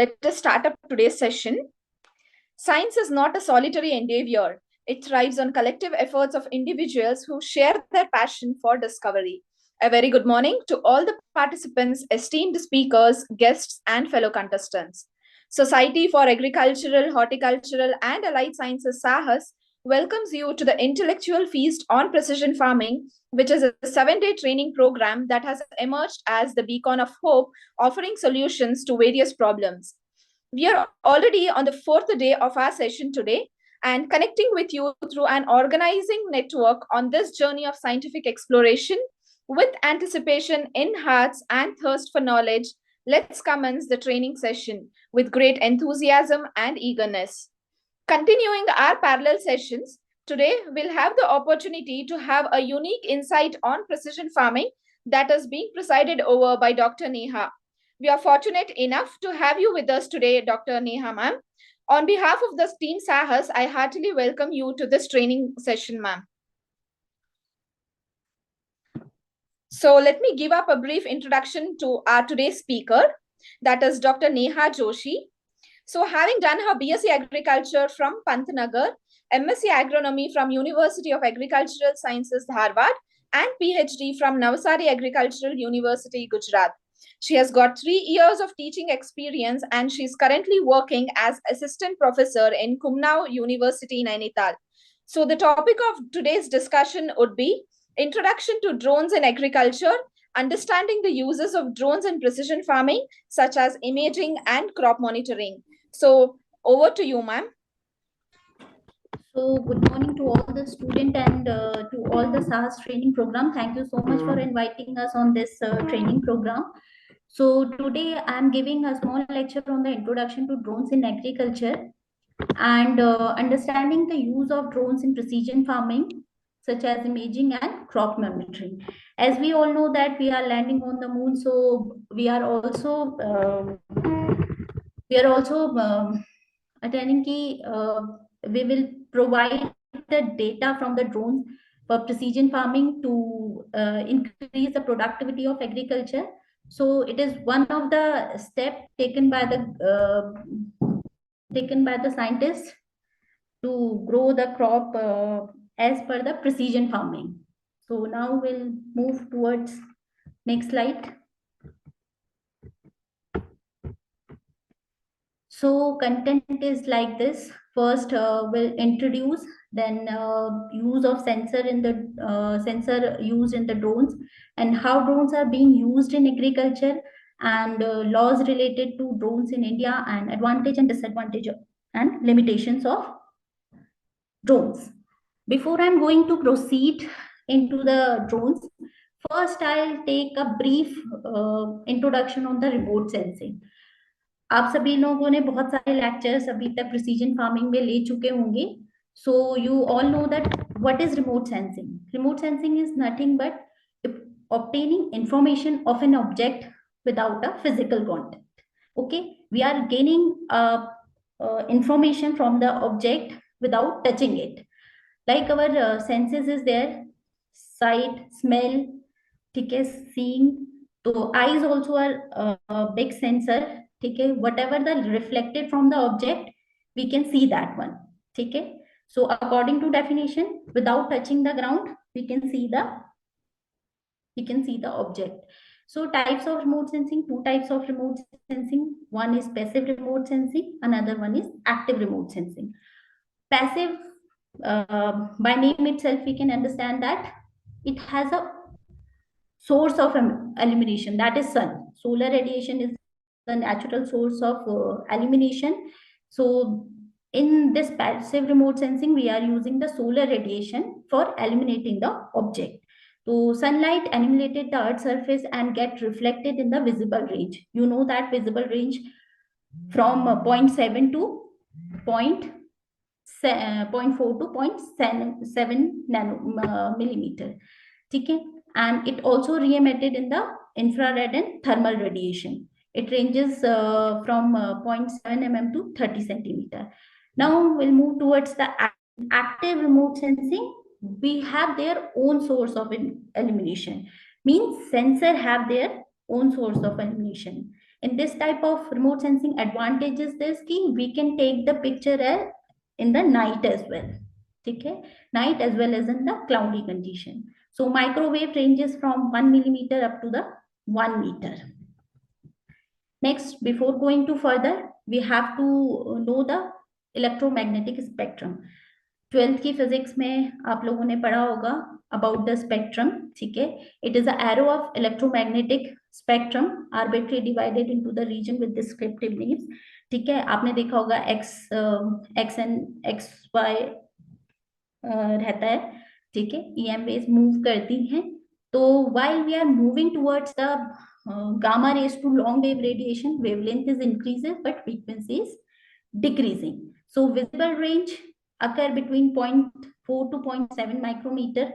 let us start up today's session. Science is not a solitary endeavor. It thrives on collective efforts of individuals who share their passion for discovery. A very good morning to all the participants, esteemed speakers, guests, and fellow contestants. Society for Agricultural, Horticultural, and Allied Sciences SAHAS welcomes you to the intellectual feast on precision farming, which is a 7-day training program that has emerged as the beacon of hope, offering solutions to various problems. We are already on the 4th day of our session today and connecting with you through an organizing network on this journey of scientific exploration with anticipation in hearts and thirst for knowledge. Let's commence the training session with great enthusiasm and eagerness. Continuing our parallel sessions, today we'll have the opportunity to have a unique insight on precision farming that is being presided over by Dr. Neha. We are fortunate enough to have you with us today, Dr. Neha ma'am. On behalf of the team SAHAS, I heartily welcome you to this training session, ma'am. So let me give up a brief introduction to our today's speaker, that is Dr. Neha Joshi. So having done her BSc Agriculture from Pantnagar, MSc Agronomy from University of Agricultural Sciences, Dharwad, and PhD from Navsari Agricultural University, Gujarat. She has got 3 years of teaching experience and she is currently working as assistant professor in Kumaon University, Nainital. So the topic of today's discussion would be Introduction to Drones in Agriculture, understanding the uses of drones in precision farming, such as imaging and crop monitoring. So over to you, ma'am. So good morning to all the student and to all the SAHAS training program. Thank you so much for inviting us on this training program. So today I am giving a small lecture on the introduction to drones in agriculture and understanding the use of drones in precision farming, such as imaging and crop monitoring. As we all know that we are landing on the moon, so we are also attending key. We will provide the data from the drones for precision farming to increase the productivity of agriculture. So it is one of the steps taken by the scientists to grow the crop as per the precision farming. So now we'll move towards next slide. So content is like this. First, we'll introduce, then use of sensor in the sensor used in the drones, and how drones are being used in agriculture, and laws related to drones in India, and advantage and disadvantage and limitations of drones. Before I'm going to proceed into the drones, first I'll take a brief introduction on the remote sensing. आप सभी लोगों ने बहुत सारे lectures अभी तक precision farming में ले चुके होंगे. So you all know that what is remote sensing. Remote sensing is nothing but obtaining information of an object without a physical contact. Okay, we are gaining information from the object without touching it. Like our senses is there, sight, smell, ठीक है, seeing. So eyes also are a big sensor. Okay, whatever the reflected from the object, we can see that one. Okay, so according to definition, without touching the ground, we can see the object. So types of remote sensing, 2 types of remote sensing. One is passive remote sensing, another one is active remote sensing. Passive, by name itself, we can understand that it has a source of illumination, that is sun. Solar radiation is the natural source of illumination. So in this passive remote sensing, we are using the solar radiation for illuminating the object. So sunlight illuminated the earth's surface and get reflected in the visible range. You know that visible range from 0.7 to 0.4 to 0.7 millimeter. Okay? And it also re-emitted in the infrared and thermal radiation. It ranges from 0.7 mm to 30 centimeter. Now we'll move towards the active remote sensing. We have their own source of illumination. Means sensor have their own source of illumination. In this type of remote sensing, advantage is this कि we can take the picture in the night as well. ठीक है, night as well as in the cloudy condition. So microwave ranges from 1 millimeter up to the 1 meter. Next, before going to further, we have to know the electromagnetic spectrum. 12th की physics में आप लोगों ने पढ़ा होगा about the spectrum. ठीक है, it is a array of electromagnetic spectrum arbitrary divided into the region with descriptive names. ठीक है, आपने देखा होगा एक्स एंड एक्स वाई रहता है. ठीक है, EM वेव्स मूव करती हैं. तो while we are moving towards the gamma rays to long wave radiation, wavelength is increases but frequency is decreasing. So visible range occur between 0.4 to 0.7 micrometer.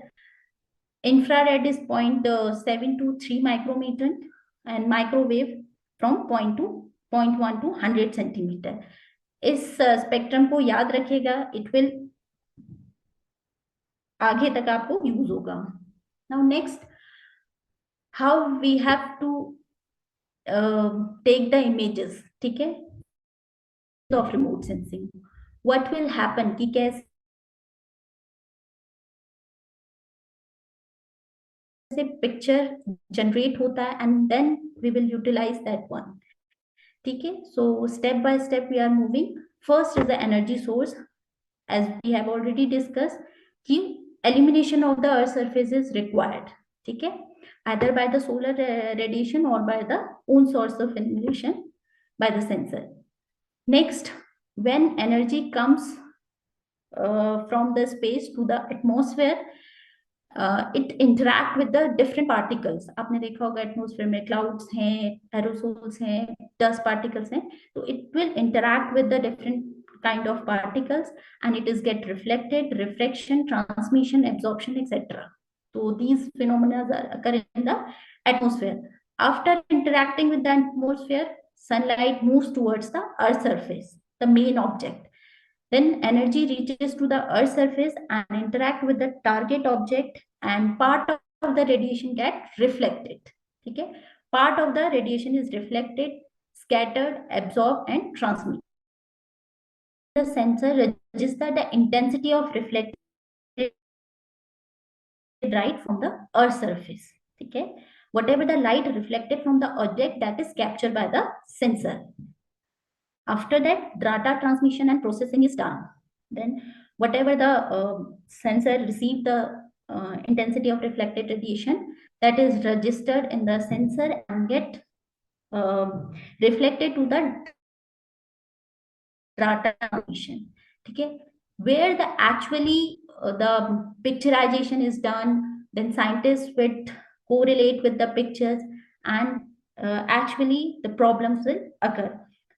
Infrared is 0.7 to 3 micrometer, and microwave from 0.1 to 100 centimeter. इस spectrum को याद रखिएगा, it will आगे तक आपको use होगा. Now next, how we have to take the images. ठीक है, of remote sensing, what will happen कि कैसे पिक्चर जनरेट होता है and then we will utilize that one. ठीक है, so step by step we are moving. First is the energy source. As we have already discuss कि elimination of the earth surface is required. ठीक है, either by the solar radiation or by the own source of elimination by the sensor. Next, when energy comes from the space to the atmosphere, it interact with the different particles. आपने देखा होगा atmosphere में clouds हैं, aerosols हैं, dust particles हैं. तो it will interact with the different kind of particles and it is get reflected, refraction, transmission, absorption, etc. So these phenomena occur in the atmosphere. After interacting with the atmosphere, sunlight moves towards the earth surface, the main object. Then energy reaches to the earth surface and interact with the target object, and part of the radiation get reflected. ठीक है, part of the radiation is reflected, scattered, absorbed and transmitted. The sensor registers the intensity of reflected light from the earth surface. ठीक है, whatever the light reflected from the object, that is captured by the sensor. After that, data transmission and processing is done. Then whatever the sensor received the intensity of reflected radiation, that is registered in the sensor and get reflected to the data transmission. ठीक है, where the actually the picturization is done, then scientists would correlate with the pictures and actually the problems will occur.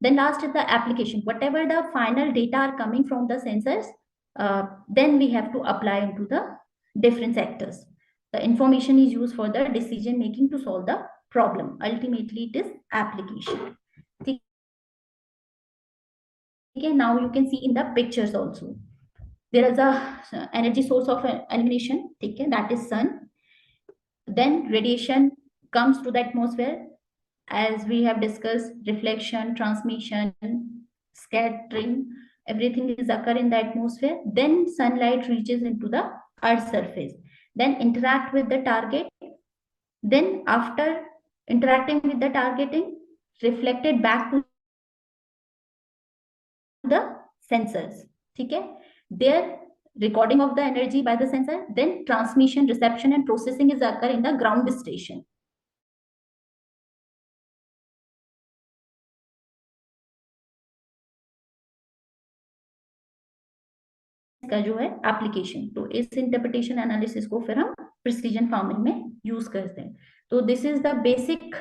Then last is the application. Whatever the final data are coming from the sensors, then we have to apply into the different sectors. The information is used for the decision making to solve the problem. Ultimately, it is application. Okay, now you can see in the pictures also. There is a energy source of illumination. Okay, that is sun. Then radiation comes to the atmosphere. As we have discussed, reflection, transmission, scattering, everything is occur in the atmosphere. Then sunlight reaches into the earth surface, then interact with the target. Then after interacting with the targeting, reflected back to the sensors. ठीक है, their recording of the energy by the sensor, then transmission, reception and processing is occur in the ground station. का जो है application, तो इस interpretation analysis को फिर हम प्रिसीजन फार्मिंग में यूज करते हैं. तो दिस इज द बेसिक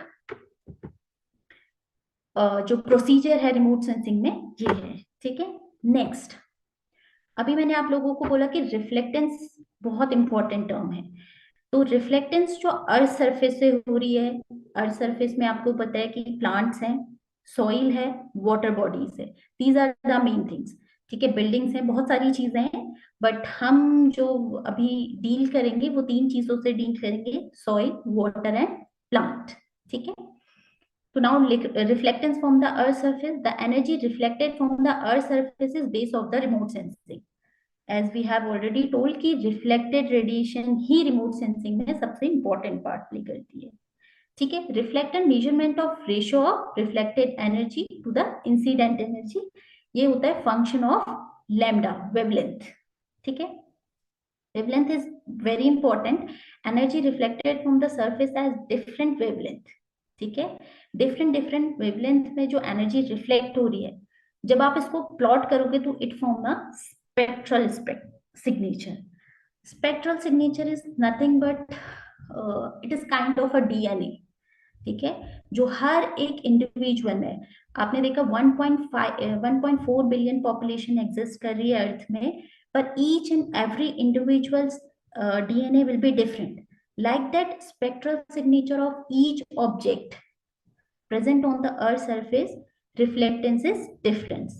जो प्रोसीजर है रिमोट सेंसिंग में, ये है. ठीक है, नेक्स्ट, अभी मैंने आप लोगों को बोला कि रिफ्लेक्टेंस बहुत इंपॉर्टेंट टर्म है. तो रिफ्लेक्टेंस जो अर्थ सरफेस से हो रही है, अर्थ सरफेस में आपको पता है कि प्लांट्स हैं, सॉइल है, वाटर बॉडीज है. These are the main things. ठीक है, बिल्डिंग्स हैं, बहुत सारी चीजें हैं, बट हम जो अभी डील करेंगे वो 3 चीजों से डील करेंगे: सॉइल, वाटर एंड प्लांट. ठीक है, So now reflectance from the earth surface, the energy reflected from the earth surface is base of the remote sensing. As we have already told कि reflected radiation ही remote sensing में सबसे important part play करती है. ठीक है, reflected measurement of ratio of reflected energy to the incident energy, ये होता है function of lambda wavelength. ठीक है, wavelength is very important. Energy reflected from the surface has different wavelength. ठीक है, different wavelength में जो energy reflect हो रही है, जब आप इसको plot करोगे तो it form a spectral signature. Spectral signature is nothing but it is kind of a DNA. ठीक है, जो हर एक इंडिविजुअल में, आपने देखा 1.4 बिलियन पॉपुलेशन एग्जिस्ट कर रही है अर्थ में, पर each and every individuals DNA will be different. Like that, spectral signature of each object present on the earth surface, reflectance is difference.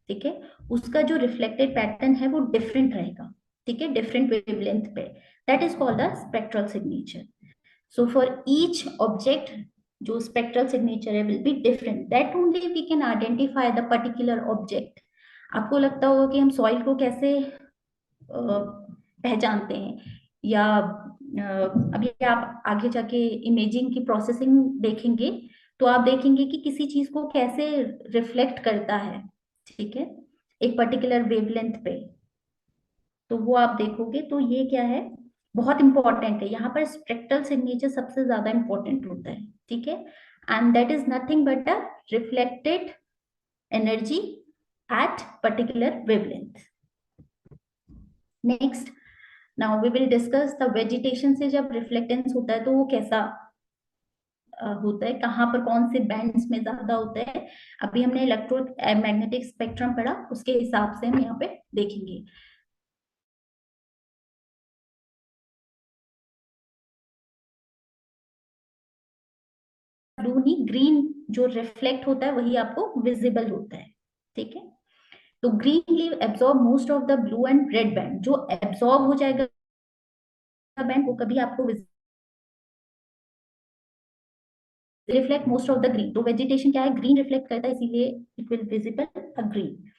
ठीक है, उसका जो रिफ्लेक्टेड पैटर्न है वो डिफरेंट रहेगा. ठीक है, डिफरेंट वेवलेंथ पे, that is called the spectral signature. So for each object जो स्पेक्ट्रल सिग्नेचर है will be different. That only we can identify the particular object. आपको लगता होगा कि हम सॉइल को कैसे पहचानते हैं, या अभी आप आगे जाके इमेजिंग की प्रोसेसिंग देखेंगे तो आप देखेंगे कि किसी चीज को कैसे रिफ्लेक्ट करता है. ठीक है, एक पर्टिकुलर वेवलेंथ पे, तो वो आप देखोगे. तो ये क्या है, बहुत इंपॉर्टेंट है. यहाँ पर स्पेक्ट्रल सिग्नेचर सबसे ज्यादा इंपॉर्टेंट होता है. ठीक है, and that is nothing but a reflected energy at particular wavelength. Next, now we will discuss the vegetation से जब रिफ्लेक्टेंस होता है तो वो कैसा होता है, कहाँ पर कौन से बैंड्स में ज्यादा होता है. अभी हमने इलेक्ट्रोमैग्नेटिक स्पेक्ट्रम पढ़ा, उसके हिसाब से हम यहाँ पे देखेंगे. ब्लू नहीं, ग्रीन जो रिफ्लेक्ट होता है वही आपको विजिबल होता है. ठीक है, तो green leave absorb most of the blue and red band. जो एब्सॉर्ब हो जाएगा बैंड वो कभी आपको reflect most of the green. तो वेजिटेशन क्या है, ग्रीन रिफ्लेक्ट करता है, इसीलिए it will visible a green.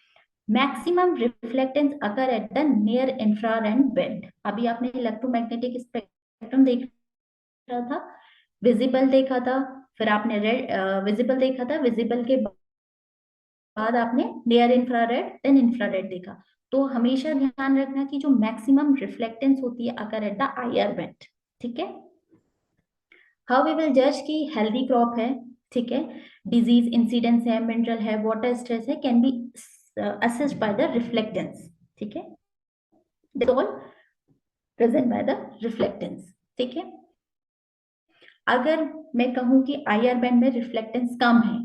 Maximum reflectance अगर at the near infrared band. अभी आपने इलेक्ट्रोमैग्नेटिक स्पेक्ट्रम देख रहा था, विजिबल देखा था, फिर आपने रेड विजिबल देखा था, विजिबल के बाद आपने नियर इंफ्रारेड देन इंफ्रारेड देखा. तो हमेशा ध्यान रखना कि जो मैक्सिमम रिफ्लेक्टेंस होती है अगर एट द हायर बैंड. ठीक है, हाउ वी विल जज कि हेल्दी क्रॉप है. ठीक है, डिजीज इंसिडेंस है, मिनरल है, वाटर स्ट्रेस है, can be assessed by the reflectance. ठीक है, they all present by the reflectance. ठीक है, अगर मैं कहूं कि हायर बैंड में रिफ्लेक्टेंस कम है,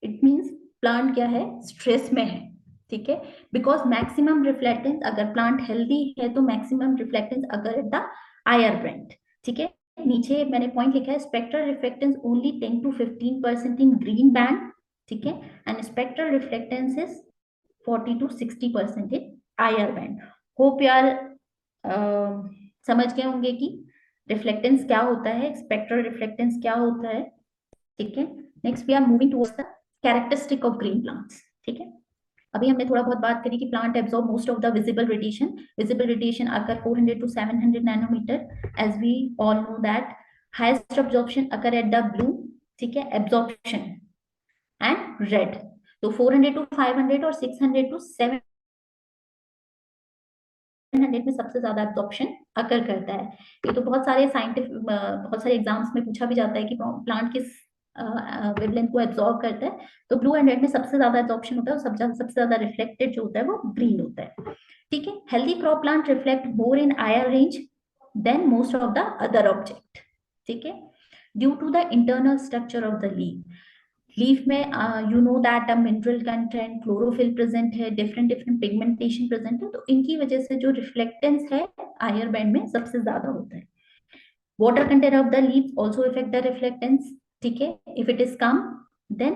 इट मींस प्लांट क्या है, स्ट्रेस में है. ठीक है, बिकॉज मैक्सिमम रिफ्लेक्टेंस, अगर प्लांट हेल्दी है तो मैक्सिमम रिफ्लेक्टेंस अगर एट द हायर बैंड. ठीक है, नीचे मैंने पॉइंट लिखा है, spectral reflectance only 10 to 15% in green band. ठीक है, and spectral reflectance is 40 to 60% in higher band. Hope यार समझ गए होंगे कि रिफ्लेक्टेंस क्या होता है, स्पेक्ट्रल रिफ्लेक्टेंस क्या होता है. ठीक है, next we are moving towards the characteristic of green plants. ठीक है, अभी हमने थोड़ा बहुत बात करी कि plant absorb most of the visible radiation. Visible radiation occur 400 to 700 nanometre. As we all know that highest absorption occur at the blue. ठीक है, एब्जॉर्प्शन एंड रेड. तो 400 to 500 और 600 to 700 में सबसे ज्यादा एब्जॉर्प्शन अकर करता है. ये तो बहुत सारे बहुत सारे एग्जाम्स में पूछा भी जाता है कि प्लांट किस वेवलेंथ को एब्जॉर्ब करता है. तो ब्लू एंड रेड में सबसे ज्यादा एब्जॉर्प्शन होता है और सबसे ज्यादा रिफ्लेक्टेड जो होता है वो ग्रीन होता है. ठीक है, healthy crop plant reflect more in higher range than most of the other object. ठीक है, due to the internal structure of the leaf. Leaf में you know that mineral content, chlorophyll present है, different pigmentation present है. तो इनकी वजह से जो रिफ्लेक्टेंस है हायर बैंड में सबसे ज्यादा होता है. Water content of the leaf also effect the reflectance. ठीक है, इफ इट इज कम देन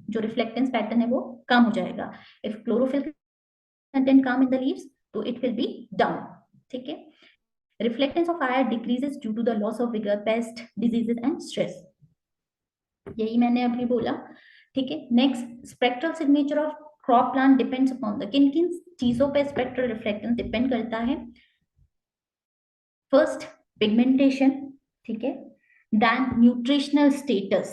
जो रिफ्लेक्टेंस पैटर्न है वो कम हो जाएगा. इफ क्लोरोफिल कंटेंट कम इन द लीव्स तो इट विल बी डाउन. ठीक है, reflectance of fire decreases due to the loss of vigour, pest, diseases and stress. यही मैंने अभी बोला, ठीक है। Next, spectral signature of crop plant depends upon the, किन किन चीजों पे स्पेक्ट्रल रिफ्लेक्टेंस डिपेंड करता है। फर्स्ट, पिगमेंटेशन, ठीक है, देन न्यूट्रिशनल स्टेटस,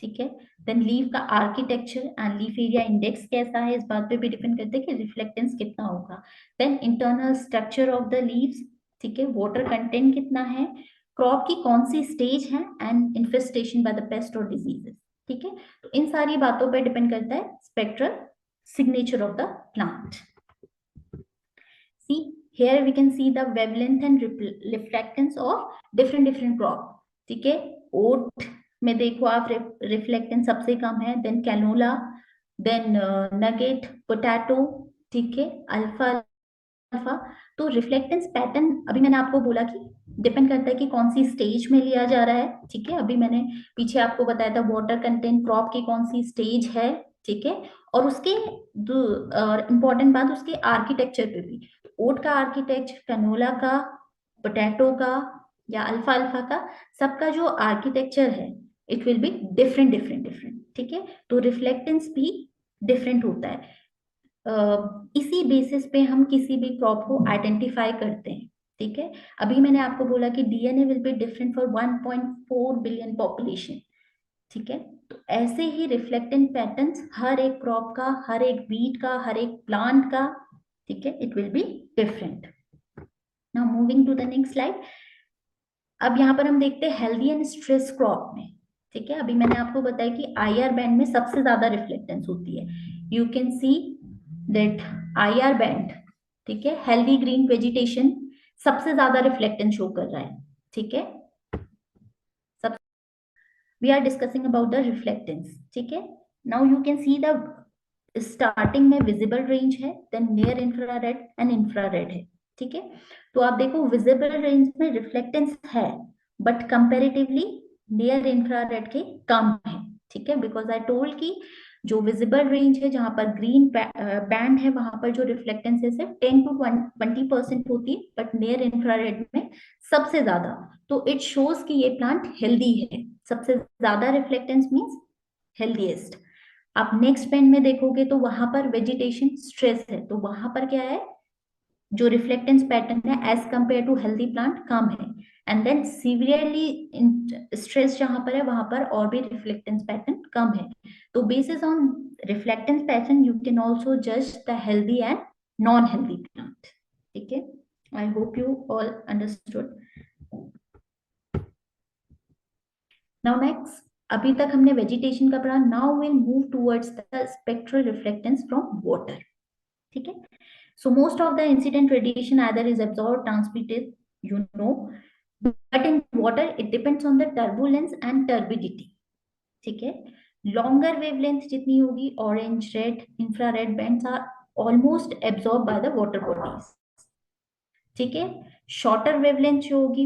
ठीक है, देन लीफ का architecture and leaf area index कैसा है, इस बात पे भी डिपेंड करता है कि रिफ्लेक्टेंस कितना होगा। Then internal structure of the leaves, ठीक है, वाटर कंटेंट कितना है, क्रॉप की कौन सी स्टेज है, and infestation by the pest और डिजीजेस, ठीक है। तो इन सारी बातों पे डिपेंड करता है spectral signature of the plant. See, here we can see the wavelength and reflectance of different crop, ठीक है। ओट में देखो आप रिफ्लेक्टेंस सबसे कम है, then canola, then nugget, potato, ठीक है, अल्फा अल्फा। तो रिफ्लेक्टेंस पैटर्न अभी मैंने आपको बोला कि डिपेंड करता है कि कौन सी स्टेज में लिया जा रहा है, ठीक है। अभी मैंने पीछे आपको बताया था वाटर कंटेंट क्रॉप की कौन सी स्टेज है, ठीक है। और उसके इम्पोर्टेंट बात उसके आर्किटेक्चर पे भी, ओट का आर्किटेक्चर, कनोला का, पोटैटो का या अल्फा अल्फा का, सबका जो आर्किटेक्चर है इट विल बी डिफरेंट, ठीक है। तो रिफ्लेक्टेंस भी डिफरेंट होता है। इसी बेसिस पे हम किसी भी क्रॉप को आइडेंटिफाई करते हैं, ठीक है। अभी मैंने आपको बोला कि DNA will be different for 1.4 billion population, ठीक है। तो ऐसे ही रिफ्लेक्टेंट पैटर्न्स हर एक क्रॉप का, हर एक वीट का, हर एक प्लांट का, ठीक है, it will be different. Now moving to the next slide. अब यहाँ पर हम देखते हैं हेल्दी एंड स्ट्रेस क्रॉप में, ठीक है। अभी मैंने आपको बताया कि आईआर बैंड में सबसे ज्यादा रिफ्लेक्टेंस होती है। You can see that IR band, ठीक है, हेल्दी ग्रीन वेजिटेशन सबसे ज्यादा रिफ्लेक्टेंस शो कर रहा है, ठीक है। सब we are discussing about the reflectance, ठीक है। Now you can see the starting में विजिबल रेंज है, then near infrared and infrared है, ठीक है। तो आप देखो विजिबल रेंज में रिफ्लेक्टेंस है, बट कंपैरेटिवली नियर इंफ्रारेड के कम है, ठीक है। बिकॉज आई टोल्ड कि जो विजिबल रेंज है जहां पर ग्रीन बैंड है वहां पर जो रिफ्लेक्टेंस है सिर्फ 10 to 20% होती है, बट नियर इंफ्रारेड में सबसे ज्यादा। तो इट शोज कि ये प्लांट हेल्दी है, सबसे ज्यादा रिफ्लेक्टेंस मीन्स हेल्दीएस्ट। आप नेक्स्ट बैंड में देखोगे तो वहां पर वेजिटेशन स्ट्रेस है, तो वहां पर क्या है, जो रिफ्लेक्टेंस पैटर्न है as compare to healthy plant कम है। एंड देन सीवियरली स्ट्रेस जहां पर है वहां पर और भी रिफ्लेक्टेंस पैटर्न कम है। तो basis on reflectance pattern you can also जज the healthy and non healthy plant, ठीक है। I hope you all understood. Now next, अभी तक हमने वेजिटेशन का पढ़ा, now will move towards the spectral reflectance from water, ठीक है। So most of the incident radiation either is absorbed, transmitted, you know, but in water it depends on the turbulence and turbidity, ठीक है। longer wavelength जितनी होगी, orange, red, infrared bands are almost absorbed by the water bodies, ठीक है। Shorter wavelength जो होगी,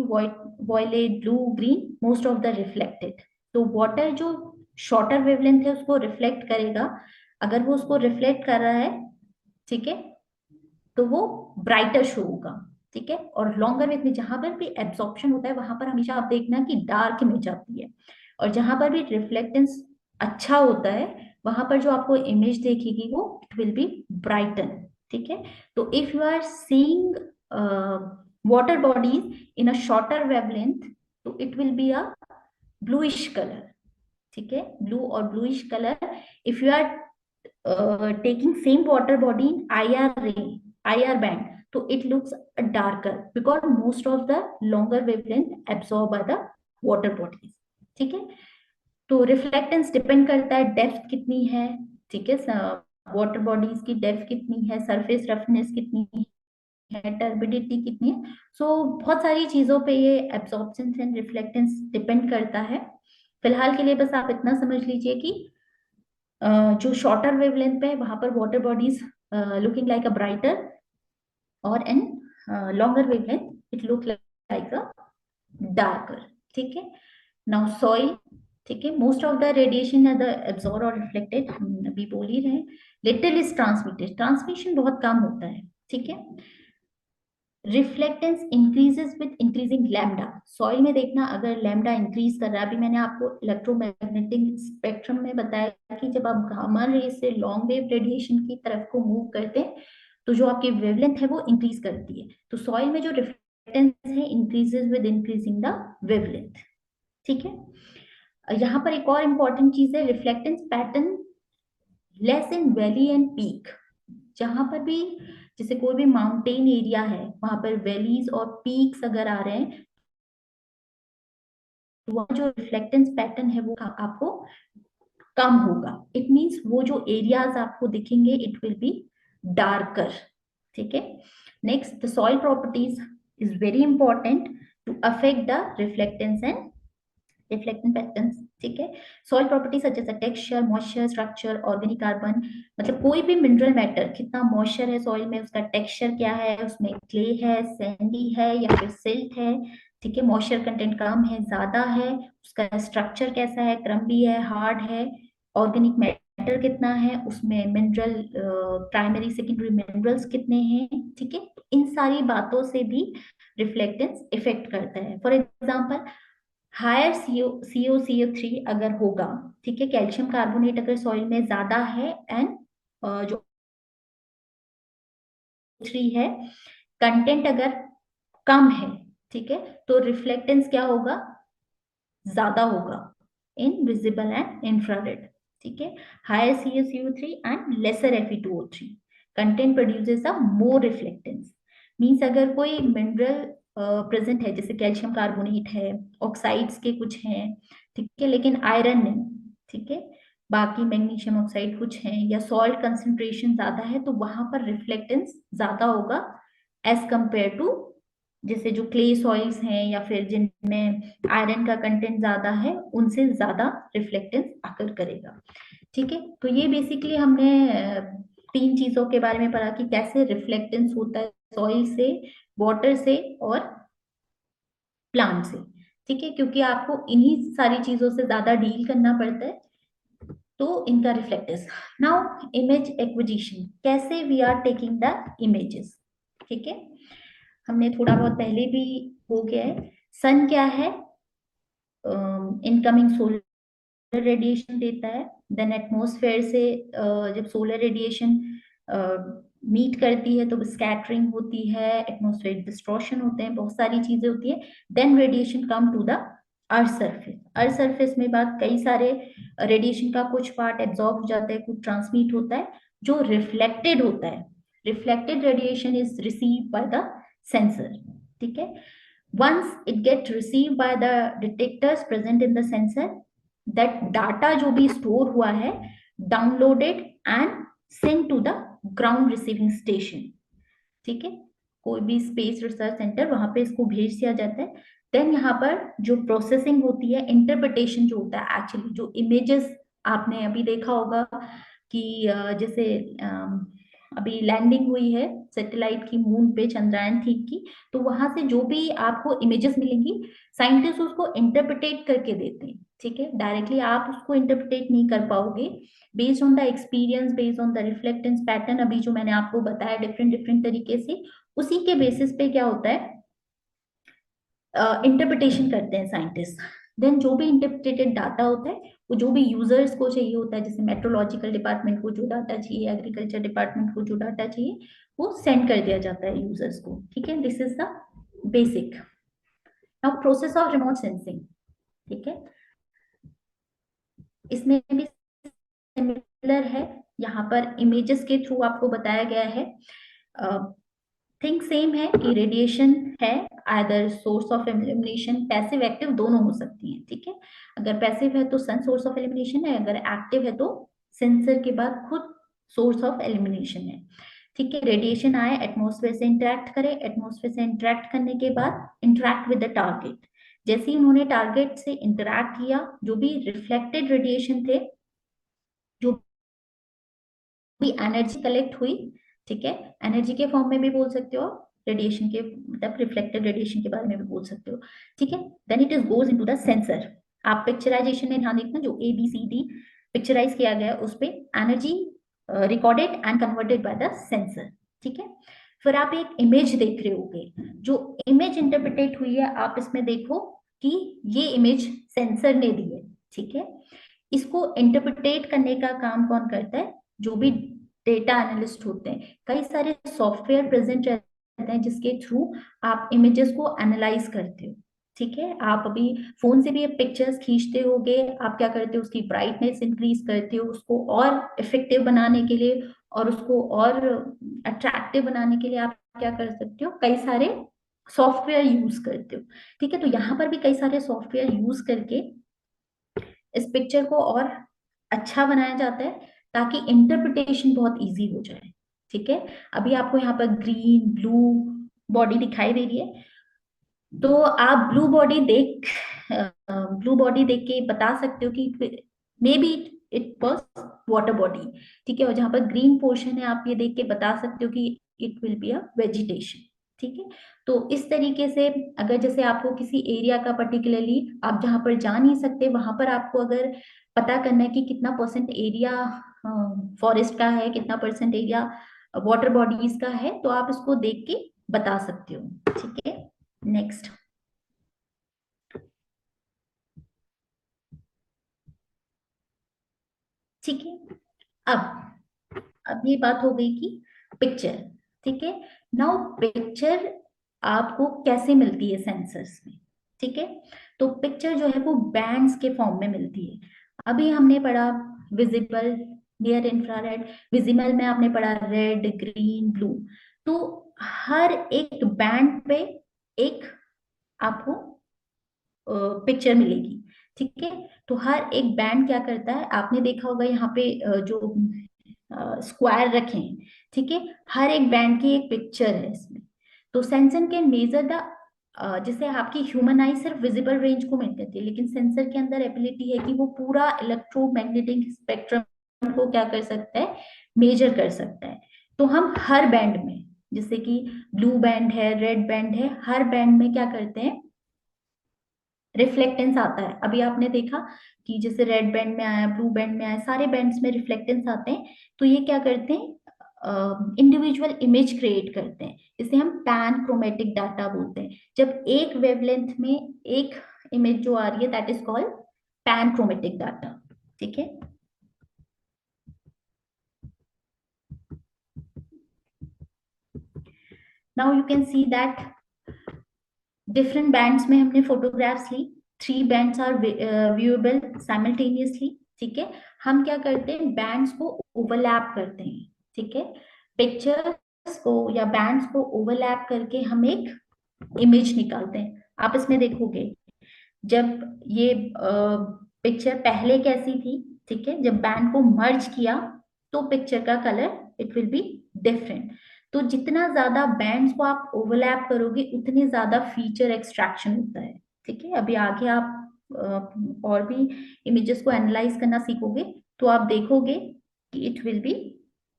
violet, blue, green, most of the reflected. तो water जो शॉर्टर वेवलेंथ है उसको रिफ्लेक्ट करेगा, अगर वो उसको रिफ्लेक्ट कर रहा है, ठीक है, तो वो ब्राइटर शो होगा, ठीक है। और लॉन्गर वेव में जहां पर भी एब्सॉर्प्शन होता है वहां पर हमेशा आप देखना कि डार्क इमेज आती है, और जहां पर भी रिफ्लेक्टेंस अच्छा होता है वहां पर जो आपको इमेज देखेगी वो इट विल बी ब्राइटन, ठीक है। तो if you are seeing water bodies in a shorter wavelength तो it will be a bluish colour, ठीक है, ब्लू और bluish colour. If you are taking same water body in IR ray, IR band, so it looks darker because most of the longer wavelength absorbed by the water bodies, ठीक है। तो reflectance depend करता है depth कितनी है, ठीक है, water bodies की डेप्थ कितनी है, सरफेस रफनेस कितनी है, टर्बिडिटी कितनी है। सो बहुत सारी चीजों पे ये एब्सॉर्प्शन एंड रिफ्लेक्टेंस डिपेंड करता है। फिलहाल के लिए बस आप इतना समझ लीजिए कि जो शॉर्टर वेवलेंथ पे वहां पर water bodies looking like a brighter, और in longer wavelength it look like a darker, ठीक है। नाउ सॉइल, ठीक है, मोस्ट ऑफ द रेडिएशन है द एब्जॉर्ब और रिफ्लेक्टेड, हम अभी बोल ही रहे हैं। लिटिल इज ट्रांसमिटेड, ट्रांसमिशन बहुत कम होता है, ठीक है। Reflectance increases with increasing lambda. Soil में देखना अगर लैम्डा इंक्रीज कर रहा है, अभी मैंने आपको इलेक्ट्रोमैग्नेटिक स्पेक्ट्रम में बताया कि जब आप गामा रे से लॉन्ग वेव रेडिएशन की तरफ को मूव करते हैं तो जो आपकी वेवलेंथ है वो इंक्रीज करती है। तो सॉइल में जो रिफ्लेक्टेंस है increases with increasing the wavelength. ठीक है, यहाँ पर एक और इंपॉर्टेंट चीज है, reflectance pattern less in valley and peak. जहां पर भी जैसे कोई भी माउंटेन एरिया है वहां पर वैलीज और पीक्स अगर आ रहे हैं तो वहाँ जो रिफ्लेक्टेंस पैटर्न है वो आपको कम होगा। इट मीन्स वो जो एरियाज आपको दिखेंगे इट विल बी डार्कर। ठीक है, next the soil properties is very important to affect the reflectance and reflecting patterns. ठीक है, soil properties such as texture, moisture, structure, organic carbon, मतलब कोई भी मिनरल मैटर, कितना मॉइस्चर है सॉइल में, उसका टेक्सचर क्या है, उसमें क्ले है, सैंडी है या फिर सिल्ट है। ठीक है, मॉइस्चर कंटेंट कम है, ज्यादा है, उसका स्ट्रक्चर कैसा है, क्रम्बी है, हार्ड है, ऑर्गेनिक मैटर कितना है, उसमें मिनरल प्राइमरी सेकेंडरी मिनरल्स कितने हैं। ठीक है, तो इन सारी बातों से भी रिफ्लेक्टेंस इफेक्ट करता है। फॉर एग्जाम्पल हायर CO3 अगर होगा, ठीक है, कैल्शियम कार्बोनेट अगर सॉइल में ज्यादा है एंड जो 3 है कंटेंट अगर कम है, ठीक है, तो रिफ्लेक्टेंस क्या होगा, ज्यादा होगा इन विजिबल एंड इंफ्रारेड। ठीक है, higher CO3 and lesser Fe2O3 content produces a more reflectance. Means अगर कोई मिनरल प्रेजेंट है जैसे कैल्शियम कार्बोनेट है, ऑक्साइड्स के कुछ हैं, ठीक है, लेकिन आयरन नहीं, ठीक है, बाकी मैग्नीशियम ऑक्साइड कुछ है या सॉल्ट कंसेंट्रेशन ज्यादा है तो वहां पर रिफ्लेक्टेंस ज्यादा होगा एज कंपेयर टू जैसे जो क्ले सॉइल्स हैं या फिर जिनमें आयरन का कंटेंट ज्यादा है उनसे ज्यादा रिफ्लेक्टेंस अकर करेगा। ठीक है, तो ये बेसिकली हमने 3 चीजों के बारे में पढ़ा कि कैसे रिफ्लेक्टेंस होता है सॉइल से, वाटर से और प्लांट से। ठीक है, क्योंकि आपको इन्हीं सारी चीजों से ज्यादा डील करना पड़ता है तो इनका रिफ्लेक्टेंस। नाउ इमेज एक्विजिशन, कैसे we are taking the images. ठीक है, हमने थोड़ा बहुत पहले भी हो गया है। सन क्या है, इनकमिंग सोलर रेडिएशन देता है, देन एटमॉस्फेयर से जब सोलर रेडिएशन मीट करती है तो स्कैटरिंग होती है, एटमॉस्फेरिक डिस्ट्रॉशन होते हैं, बहुत सारी चीजें होती है, then radiation come to the earth surface. Earth surface में बात कई सारे रेडिएशन का कुछ पार्ट एब्जॉर्ब हो जाता है, कुछ ट्रांसमिट होता है, जो रिफ्लेक्टेड होता है, reflected radiation is receive by the sensor. ठीक है, once it get received by the detectors present in the sensor, that data जो भी स्टोर हुआ है downloaded and send to the ground receiving station. ठीक है, कोई भी स्पेस रिसर्च सेंटर वहां पे इसको भेज दिया जाता है। देन यहाँ पर जो प्रोसेसिंग होती है, इंटरप्रिटेशन जो होता है, एक्चुअली जो इमेजेस आपने अभी देखा होगा कि जैसे अभी लैंडिंग हुई है सैटेलाइट की मून पे चंद्रयान-3 की, तो वहां से जो भी आपको इमेजेस मिलेंगी साइंटिस्ट उसको इंटरप्रिटेट करके देते हैं। ठीक है, डायरेक्टली आप उसको इंटरप्रिटेट नहीं कर पाओगे, based on the experience, based on the reflectance pattern, अभी जो मैंने आपको बताया डिफरेंट डिफरेंट तरीके से, उसी के बेसिस पे क्या होता है, इंटरप्रिटेशन करते हैं साइंटिस्ट। देन जो भी इंटरप्रिटेटेड डाटा होता है वो जो भी यूजर्स को चाहिए होता है, जैसे मेट्रोलॉजिकल डिपार्टमेंट को जो डाटा चाहिए, एग्रीकल्चर डिपार्टमेंट को जो डाटा चाहिए, वो सेंड कर दिया जाता है यूजर्स को। ठीक है, this is the basic. Now process of remote sensing. ठीक है, इसमें भी सिमिलर है, यहाँ पर इमेजेस के थ्रू आपको बताया गया है। थिंग सेम है कि रेडिएशन है, either source of elimination, passive active दोनों हो सकती हैं। ठीक है, अगर पैसिव है तो सन सोर्स ऑफ एलिमिनेशन है, अगर एक्टिव है तो सेंसर के बाद खुद सोर्स ऑफ एलिमिनेशन है। ठीक है, रेडिएशन आए, एटमॉस्फेयर से इंटरेक्ट करे, एटमॉस्फेयर से इंटरेक्ट करने के बाद इंटरेक्ट विद द टारगेट। जैसे ही उन्होंने टारगेट से इंटरेक्ट किया, जो भी रिफ्लेक्टेड रेडिएशन थे, जो भी एनर्जी कलेक्ट हुई, ठीक है, एनर्जी के फॉर्म में भी बोल सकते हो, रेडिएशन के मतलब रिफ्लेक्टेड रेडिएशन के बारे में भी बोल सकते हो। ठीक है, then it is goes into the sensor. आप पिक्चराइजेशन में ध्यान देखना, जो ABCD पिक्चराइज किया गया उस पे energy recorded and converted by the sensor. ठीक है, फिर आप एक इमेज देख रहे होगे, जो इमेज इंटरप्रेटेट हुई है आप इसमें देखो कि ये इमेज सेंसर ने दी है, ठीक है। इसको इंटरप्रेटेट करने का काम कौन करता है? जो भी डेटा एनालिस्ट होते हैं। कई सारे सॉफ्टवेयर प्रेजेंट रहते हैं जिसके थ्रू आप इमेजेस को एनालाइज करते हो, ठीक है। आप अभी फोन से भी पिक्चर्स खींचते होगे, आप क्या करते हो, उसकी ब्राइटनेस इंक्रीज करते हो उसको और इफेक्टिव बनाने के लिए, और उसको और अट्रैक्टिव बनाने के लिए आप क्या कर सकते हो, कई सारे सॉफ्टवेयर यूज करते हो, ठीक है। तो यहाँ पर भी कई सारे सॉफ्टवेयर यूज करके इस पिक्चर को और अच्छा बनाया जाता है ताकि इंटरप्रिटेशन बहुत इजी हो जाए, ठीक है। अभी आपको यहाँ पर ग्रीन ब्लू बॉडी दिखाई दे रही है, तो आप ब्लू बॉडी देख के बता सकते हो कि may be it was water body, ठीक है। और जहां पर ग्रीन पोर्शन है आप ये देख के बता सकते हो कि it will be a vegetation, ठीक है। तो इस तरीके से अगर जैसे आपको किसी एरिया का पर्टिकुलरली आप जहां पर जा नहीं सकते वहां पर आपको अगर पता करना है कि कितना परसेंट एरिया फॉरेस्ट का है, कितना परसेंट एरिया वाटर बॉडीज का है, तो आप इसको देख के बता सकते हो, ठीक है। नेक्स्ट, ठीक है। अब ये बात हो गई कि पिक्चर, ठीक है। नाउ पिक्चर आपको कैसे मिलती है सेंसर्स में, ठीक है। तो पिक्चर जो है वो बैंड्स के फॉर्म में मिलती है। अभी हमने पढ़ा विजिबल, नियर इंफ्रारेड, विजिबल में आपने पढ़ा रेड ग्रीन ब्लू। तो हर एक बैंड पे एक आपको पिक्चर मिलेगी, ठीक है। तो हर एक बैंड क्या करता है, आपने देखा होगा यहाँ पे जो स्क्वायर रखे हैं, ठीक है। हर एक बैंड की एक पिक्चर है इसमें। तो सेंसर कैन मेजर द, जैसे आपकी ह्यूमन आई सिर्फ विजिबल रेंज को मेजर करती है, लेकिन सेंसर के अंदर एबिलिटी है कि वो पूरा इलेक्ट्रोमैग्नेटिक स्पेक्ट्रम को क्या कर सकता है, मेजर कर सकता है। तो हम हर बैंड में, जैसे कि ब्लू बैंड है, रेड बैंड है, हर बैंड में क्या करते हैं, रिफ्लेक्टेंस आता है। अभी आपने देखा कि जैसे रेड बैंड में आया, ब्लू बैंड में आया, सारे बैंड्स में रिफ्लेक्टेंस आते हैं। तो ये क्या करते हैं, इंडिविजुअल इमेज क्रिएट करते हैं, इसे हम पैन क्रोमेटिक डाटा बोलते हैं। जब एक वेवलेंथ में एक इमेज जो आ रही है that is called panchromatic data, ठीक है। Now you can see that different bands में हमने फोटोग्राफ्स ली, 3 बैंड्स आर व्यूएबल साइमल्टेनियसली, ठीक है। हम क्या करते हैं, बैंड्स को ओवरलैप करते हैं, ठीक है। पिक्चर्स को या बैंड्स को ओवरलैप करके हम एक इमेज निकालते हैं। आप इसमें देखोगे जब ये पिक्चर पहले कैसी थी, ठीक है, जब बैंड को मर्ज किया तो पिक्चर का colour it will be different. तो जितना ज्यादा बैंड्स को आप ओवरलैप करोगे उतनी ज्यादा फीचर एक्सट्रैक्शन होता है, ठीक है। अभी आगे आप और भी इमेजेस को एनालाइज करना सीखोगे तो आप देखोगे कि इट विल बी,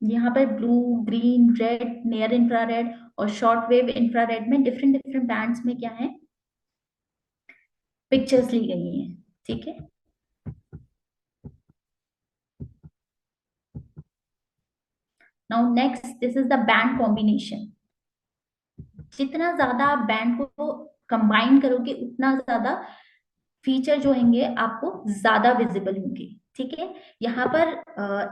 यहाँ पर blue green red near infrared और शॉर्ट वेव इंफ्रारेड में डिफरेंट डिफरेंट बैंड्स में क्या है, पिक्चर्स ली गई हैं, ठीक है। Now next, this is the band combination. जितना ज्यादा आप बैंड को कंबाइन करोगे उतना ज्यादा फीचर जो होंगे आपको ज्यादा विजिबल होंगे, ठीक है। यहाँ पर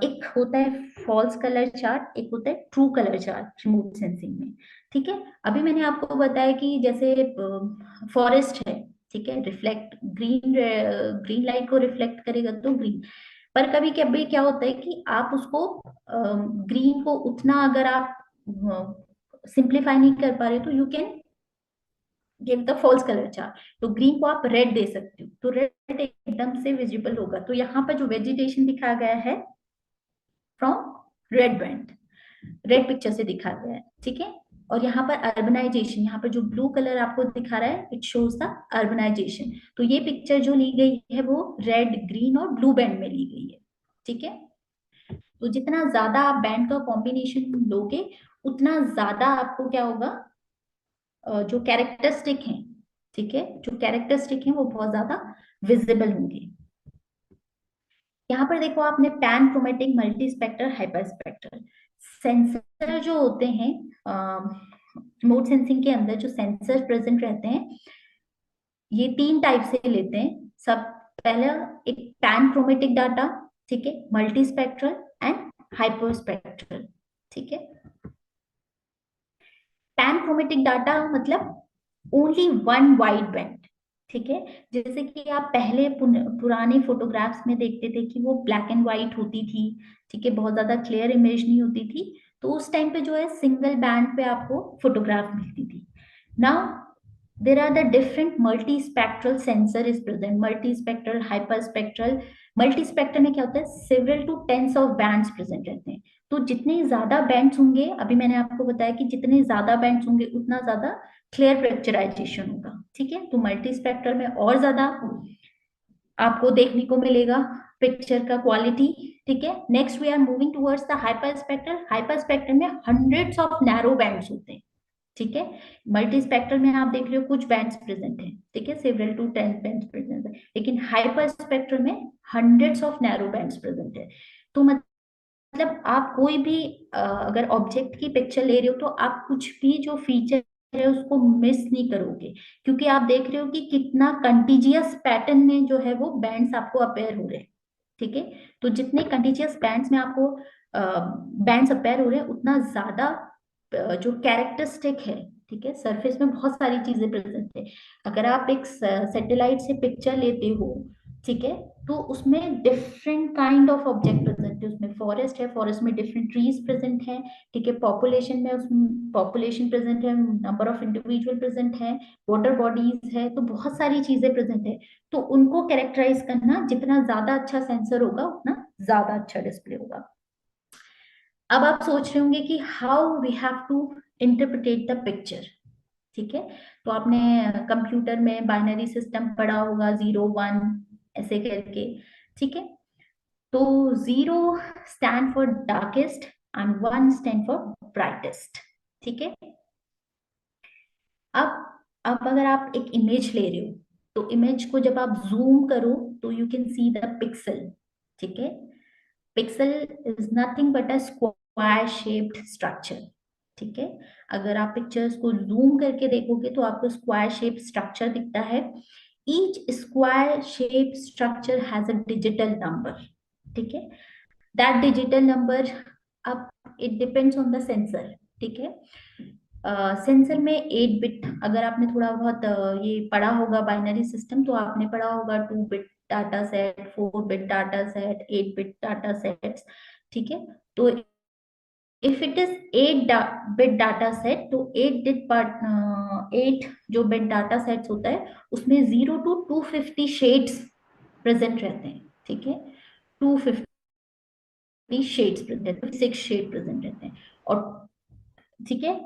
एक होता है फॉल्स कलर चार्ट, एक होता है true colour chart remote sensing में, ठीक है। अभी मैंने आपको बताया कि जैसे फॉरेस्ट है, ठीक है, रिफ्लेक्ट ग्रीन, ग्रीन लाइट को रिफ्लेक्ट करेगा तो ग्रीन। पर कभी कभी क्या होता है कि आप उसको ग्रीन को उतना अगर आप सिंप्लीफाई नहीं कर पा रहे तो you can give the false colour chart. तो ग्रीन को आप रेड दे सकते हो, तो रेड एकदम से विजिबल होगा। तो यहाँ पर जो वेजिटेशन दिखाया गया है from red band, red picture से दिखा गया है, ठीक है। और यहाँ पर अर्बनाइजेशन, यहाँ पर जो ब्लू कलर आपको दिखा रहा है इट शोज द अर्बनाइजेशन। तो ये पिक्चर जो ली गई है वो रेड ग्रीन और ब्लू बैंड में ली गई है, ठीक है। तो जितना ज्यादा आप बैंड का कॉम्बिनेशन लोगे उतना ज्यादा आपको क्या होगा, जो कैरेक्टरिस्टिक हैं, ठीक है, जो कैरेक्टरिस्टिक हैं वो बहुत ज्यादा विजिबल होंगे। यहाँ पर देखो आपने pan chromatic, multi spectral, hyper spectral sensor जो होते हैं मोड सेंसिंग के अंदर जो सेंसर प्रेजेंट रहते हैं ये 3 टाइप से लेते हैं सब। पहला एक पैन क्रोमेटिक डाटा, ठीक है, multi spectral and hyper spectral, ठीक है। पैन क्रोमेटिक डाटा मतलब ओनली वन वाइड बैंड, ठीक है। जैसे कि आप पहले पुराने फोटोग्राफ्स में देखते थे कि वो ब्लैक एंड व्हाइट होती थी, ठीक है, बहुत ज्यादा क्लियर इमेज नहीं होती थी, तो उस टाइम पे जो है सिंगल बैंड पे आपको फोटोग्राफ मिलती थी। Now there are the different multispectral sensor is present, multispectral, hyperspectral। multispectral में क्या होता है, several to tens of bands present रहते हैं। तो जितने ज्यादा बैंड्स होंगे, अभी मैंने आपको बताया कि जितने ज्यादा बैंड्स होंगे उतना ज्यादा क्लियर पिक्चराइजेशन होगा, ठीक है। तो मल्टीस्पेक्ट्रल में और ज्यादा आपको देखने को मिलेगा पिक्चर का क्वालिटी, ठीक है। Next we are moving towards the hyperspectral. Hyperspectral में हंड्रेड्स ऑफ नैरो बैंड्स होते हैं, ठीक है। मल्टी स्पेक्ट्रल में आप देख रहे हो कुछ बैंड्स प्रेजेंट हैं, ठीक है, सेवरल टू 10 बैंड्स प्रेजेंट है, लेकिन हाइपर स्पेक्ट्रल में hundreds of narrow bands present है। तो मतलब आप कोई भी अगर ऑब्जेक्ट की पिक्चर ले रहे हो तो आप कुछ भी जो फीचर है उसको मिस नहीं करोगे, क्योंकि आप देख रहे हो कि कितना कंटिजियस पैटर्न में जो है वो बैंड्स आपको अपेयर हो रहे हैं, ठीक है। तो जितने कंटिजियस बैंड्स में आपको बैंड्स अपेयर हो रहे हैं उतना ज्यादा जो कैरेक्टरिस्टिक है, ठीक है, सरफेस में बहुत सारी चीजें प्रेजेंट है। अगर आप एक सैटेलाइट से पिक्चर लेते हो, ठीक है, तो उसमें different kind of object present है, उसमें फॉरेस्ट है, फॉरेस्ट में डिफरेंट ट्रीज प्रेजेंट है, ठीक है, पॉपुलेशन में उसमें पॉपुलेशन प्रेजेंट है, नंबर ऑफ इंडिविजुअल प्रेजेंट है, वाटर बॉडीज है, तो बहुत सारी चीजें प्रेजेंट है। तो उनको कैरेक्टराइज करना जितना ज्यादा अच्छा सेंसर होगा उतना ज्यादा अच्छा डिस्प्ले होगा। अब आप सोच रहे होंगे कि how we have to interpret the picture, ठीक है। तो आपने कंप्यूटर में बाइनरी सिस्टम पढ़ा होगा, 0 1 ऐसे करके, ठीक है। तो 0 stand for darkest and 1 stand for brightest, ठीक है। अब अगर आप एक इमेज ले रहे हो तो इमेज को जब आप जूम करो तो you can see the pixel, ठीक है। Pixel is nothing but a square shaped structure, ठीक है। अगर आप पिक्चर्स को जूम करके देखोगे तो आपको स्क्वायर शेप स्ट्रक्चर दिखता है। Each square shape structure has a digital number, ठीक है। दैट डिजिटल नंबर, अब it depends on the sensor, ठीक है। सेंसर में 8 बिट, अगर आपने थोड़ा बहुत ये पढ़ा होगा बाइनरी सिस्टम तो आपने पढ़ा होगा 2 bit data set, 4 bit data set, 8 bit data sets, ठीक है। तो if it is 8 bit data set तो 8 जो बिट डाटा सेट्स होता है उसमें 0 to 250 शेड्स प्रेजेंट रहते हैं, ठीक है। 250 शेड्स प्रेजेंट, 6 शेड प्रेजेंट रहते हैं, और ठीक है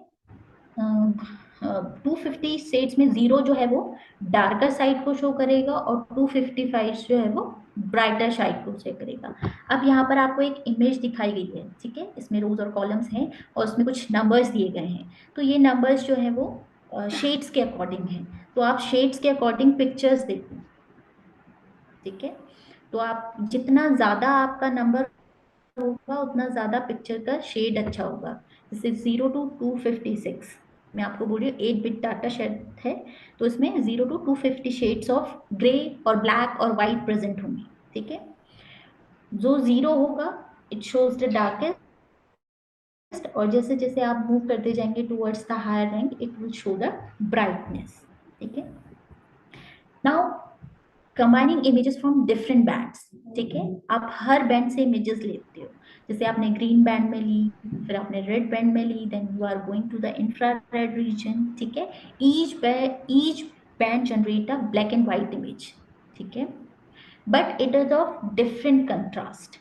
250 शेड्स में 0 जो है वो डार्कर साइड को शो करेगा और 255 जो है वो ब्राइटर साइड को शो करेगा। अब यहाँ पर आपको एक इमेज दिखाई गई है, ठीक है, इसमें रोज और कॉलम्स हैं और उसमें कुछ नंबर्स दिए गए हैं। तो ये नंबर्स जो है वो शेड्स के अकॉर्डिंग है, तो आप शेड्स के अकॉर्डिंग पिक्चर्स देखो, ठीक है। तो आप जितना ज्यादा आपका नंबर होगा उतना ज्यादा पिक्चर का शेड अच्छा होगा। जैसे 0 to 256 मैं आपको बोल रही हूँ 8 बिट डाटा सेट है, तो इसमें 0 to 250 शेड्स ऑफ ग्रे और ब्लैक और व्हाइट प्रेजेंट होंगे, ठीक है। जो 0 होगा इट शोज द डार्केस्ट, और जैसे जैसे आप मूव करते जाएंगे towards the higher rank it will show the brightness, ठीक है। Now combining images from different bands, ठीक है। आप हर बैंड से इमेजेस लेते हो, जैसे आपने ग्रीन बैंड में ली, फिर आपने रेड बैंड में ली, then you are going to the infrared region, ठीक है। Each band generate a black and white image, ठीक है, but it is of different contrast.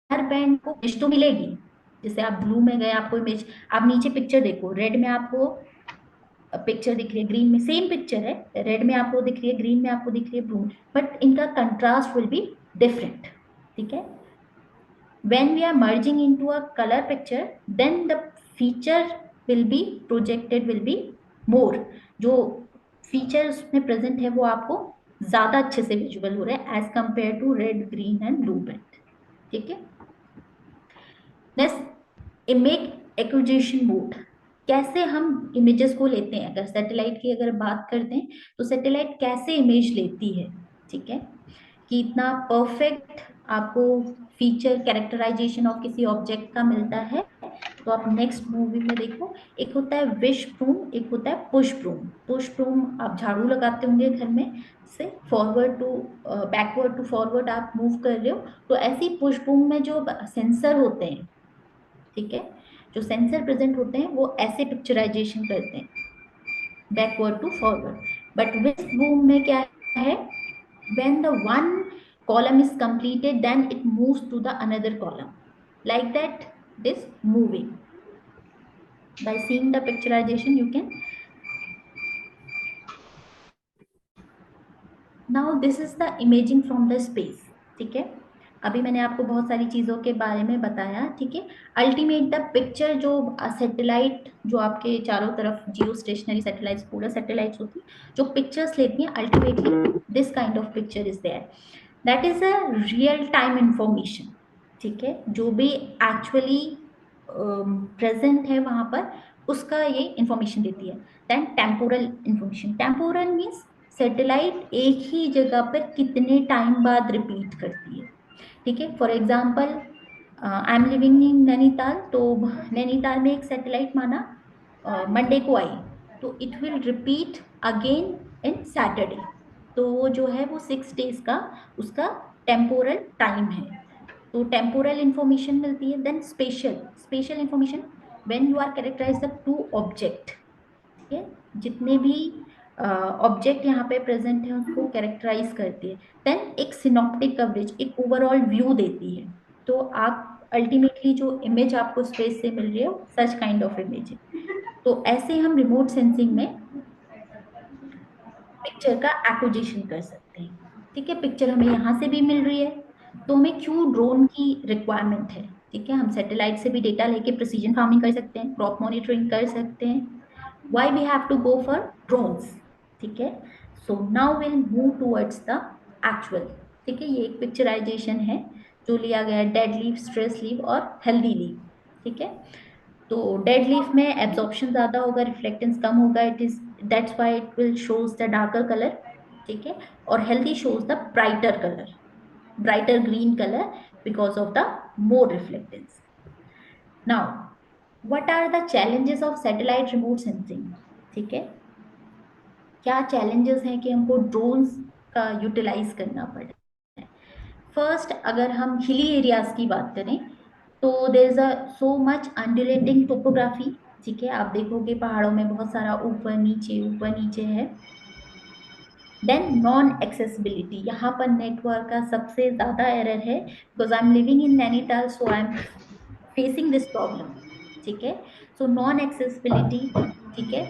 हर बैंड को इमेज तो मिलेगी, जैसे आप ब्लू में गए आपको इमेज, आप नीचे पिक्चर देखो, रेड में आपको पिक्चर दिख रही है, ग्रीन में सेम पिक्चर है, रेड में आपको दिख रही है, ग्रीन में आपको दिख रही है, ब्लू, बट इनका कंट्रास्ट विल बी डिफरेंट, ठीक है। when we are merging into a color picture then the feature will be projected will be more, जो फीचर उसमें प्रेजेंट है वो आपको ज्यादा अच्छे से विजुअल हो रहा है as compare to red, green and blue band. ठीक है। Next, image acquisition mode. कैसे हम इमेजेस को लेते हैं, अगर सैटेलाइट की अगर बात करते हैं तो सैटेलाइट कैसे इमेज लेती है। ठीक है, कि इतना परफेक्ट आपको फीचर कैरेक्टराइजेशन ऑफ किसी ऑब्जेक्ट का मिलता है। तो आप नेक्स्ट मूवी में देखो, एक होता है विश ब्रूम, एक होता है पुश ब्रूम। पुश ब्रूम आप झाड़ू लगाते होंगे घर में, से forward to backward to forward आप मूव कर रहे हो, तो ऐसी पुश ब्रूम में जो सेंसर होते हैं, ठीक है, जो सेंसर प्रेजेंट होते हैं वो ऐसे पिक्चराइजेशन करते हैं backward to forward. But whisk broom में क्या है, when the one column is completed then it moves to the another column, like that it is moving. By seeing the picturization you can, now this is the imaging from the space। ठीक है, अभी मैंने आपको बहुत सारी चीजों के बारे में बताया। ठीक है, अल्टीमेट द पिक्चर, जो सैटेलाइट जो आपके चारों तरफ जियो स्टेशनरी सैटेलाइट्स, पूरा सैटेलाइट्स होती है जो पिक्चर्स लेती हैं, ultimately this kind of picture is there, that is a real time information. ठीक है, जो भी एक्चुअली प्रेजेंट है वहां पर, उसका ये इंफॉर्मेशन देती है। Then temporal information, temporal means satellite एक ही जगह पर कितने टाइम बाद रिपीट करती है। ठीक है, for example I am living in Nainital, तो नैनीताल में एक सैटेलाइट माना मंडे को आई, तो it will repeat again in Saturday. तो वो जो है वो 6 डेज का उसका टेम्पोरल टाइम है। तो टेम्पोरल इंफॉर्मेशन मिलती है। Then spatial, spatial information when you are characterize the two object. ठीक है, जितने भी ऑब्जेक्ट यहाँ पे प्रेजेंट है उसको कैरेक्टराइज करती है। देन एक सिनॉप्टिक कवरेज, एक ओवरऑल व्यू देती है। तो आप अल्टीमेटली जो इमेज आपको स्पेस से मिल रही है सच काइंड ऑफ इमेज है। तो ऐसे हम रिमोट सेंसिंग में पिक्चर का एक्विजिशन कर सकते हैं। ठीक है, पिक्चर हमें यहाँ से भी मिल रही है, तो हमें क्यों ड्रोन की रिक्वायरमेंट है। ठीक है, हम सैटेलाइट से भी डेटा लेके प्रिसीजन फार्मिंग कर सकते हैं, क्रॉप मॉनिटरिंग कर सकते हैं। Why we have to go for drones. ठीक है, so now will move towards the actual. ठीक है, ये एक पिक्चराइजेशन है जो लिया गया है डेड लीव, स्ट्रेस लीव और हेल्दी लीव। ठीक है, तो डेड लीफ में एब्जॉर्प्शन ज्यादा होगा, रिफ्लेक्टेंस कम होगा, it is that's why it will shows the darker colour. ठीक है, और healthy shows the brighter colour, brighter green colour, because of the more reflectance. Now what are the challenges of satellite remote sensing. ठीक है, क्या challenges हैं कि हमको drones का यूटिलाइज करना पड़े। फर्स्ट, अगर हम हिली एरियाज की बात करें तो there is a so much undulating topography. ठीक है, आप देखोगे पहाड़ों में बहुत सारा ऊपर नीचे है। देन नॉन एक्सेसिबिलिटी, यहाँ पर नेटवर्क का सबसे ज्यादा एरर है, because I am living in Nainital, so I am facing this problem. ठीक है, सो नॉन एक्सेसिबिलिटी। ठीक है,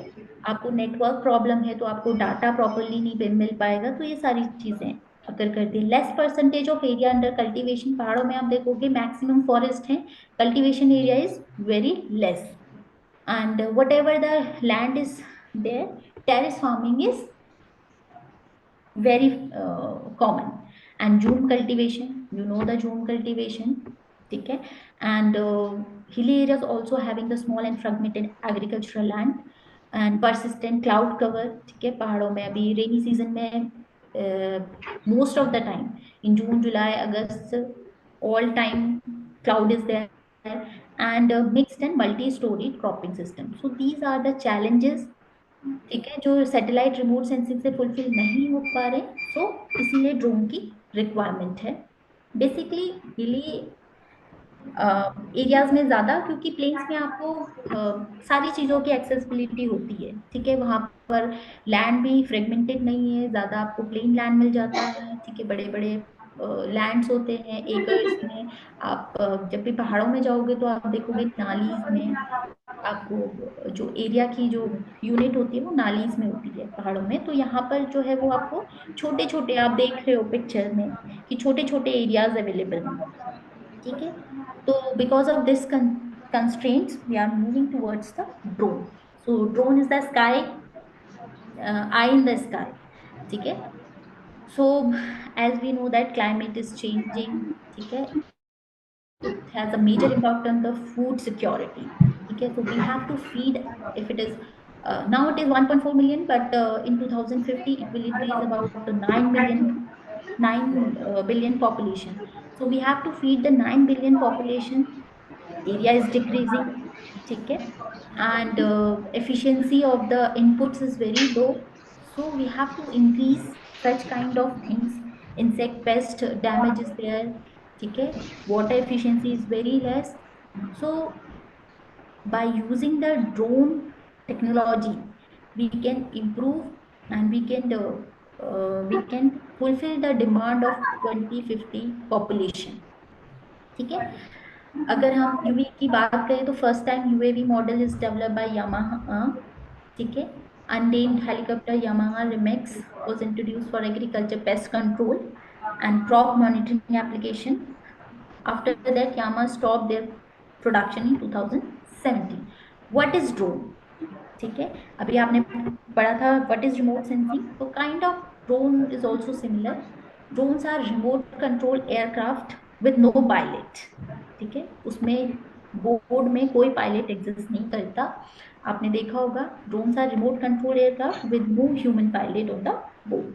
आपको नेटवर्क प्रॉब्लम है तो आपको डाटा प्रॉपरली नहीं मिल पाएगा, तो ये सारी चीजें अगर करती है। Less percentage of area under cultivation, पहाड़ों में आप देखोगे मैक्सिमम फॉरेस्ट है, cultivation area is very less, and whatever the land is there, terrace farming is very common, and june cultivation, you know the june cultivation. ठीक है, and hilly areas also having the small and fragmented agricultural land and persistent cloud cover। ठीक है, पहाड़ों में अभी rainy season में most of the time in June July August all time cloud is there, and mixed and multi-story cropping system, so these are the challenges। ठीक है, जो satellite remote sensing से फुलफिल नहीं हो पा रहे, सो इसीलिए ड्रोन की रिक्वायरमेंट है। बेसिकली हिली एरियाज में ज्यादा, क्योंकि प्लेन्स में आपको सारी चीजों की एक्सेसिबिलिटी होती है। ठीक है, वहां पर लैंड भी फ्रेगमेंटेड नहीं है, ज्यादा आपको प्लेन लैंड मिल जाता है। ठीक है, बड़े बड़े लैंड्स होते हैं एकर्स में। आप जब भी पहाड़ों में जाओगे तो आप देखोगे नालीज में, आपको जो एरिया की जो यूनिट होती है वो नालीज में होती है पहाड़ों में। तो यहाँ पर जो है वो आपको छोटे छोटे, आप देख रहे हो पिक्चर में कि छोटे छोटे एरियाज अवेलेबल हैं। ठीक है, तो because of this constraints we are moving towards the drone। so drone is the sky, eye in the sky। ठीक है, So as we know that climate is changing, ठीक है, it has a major impact on the food security. Okay, so we have to feed, if it is now it is 1.4 million, but in 2050 it will increase about to 9 million, 9 billion population. So we have to feed the 9 billion population. Area is decreasing, ठीक है, and efficiency of the inputs is very low. So we have to increase such kind of things. Insect pest damage is there, ठीक है, water efficiency is very less. So by using the drone technology, we can improve, and we can fulfill the demand of 2050 population, ठीक है. अगर हम UV की बात करें तो first time UAV model is developed by Yamaha, ठीक है. Unmanned helicopter Yamaha RMAX was introduced for agriculture pest control and crop monitoring application. After that, Yamaha stopped their production in 2017. What is drone? ठीक है, अभी आपने पढ़ा था व्हाट इज रिमोट सेंसिंग, तो kind of drone is also similar. Drones are remote control aircraft with no pilot, ठीक है, उसमें बोर्ड में कोई पायलट एग्जिस्ट नहीं करता. आपने देखा होगा drones are remote control aircraft with no human pilot on the board.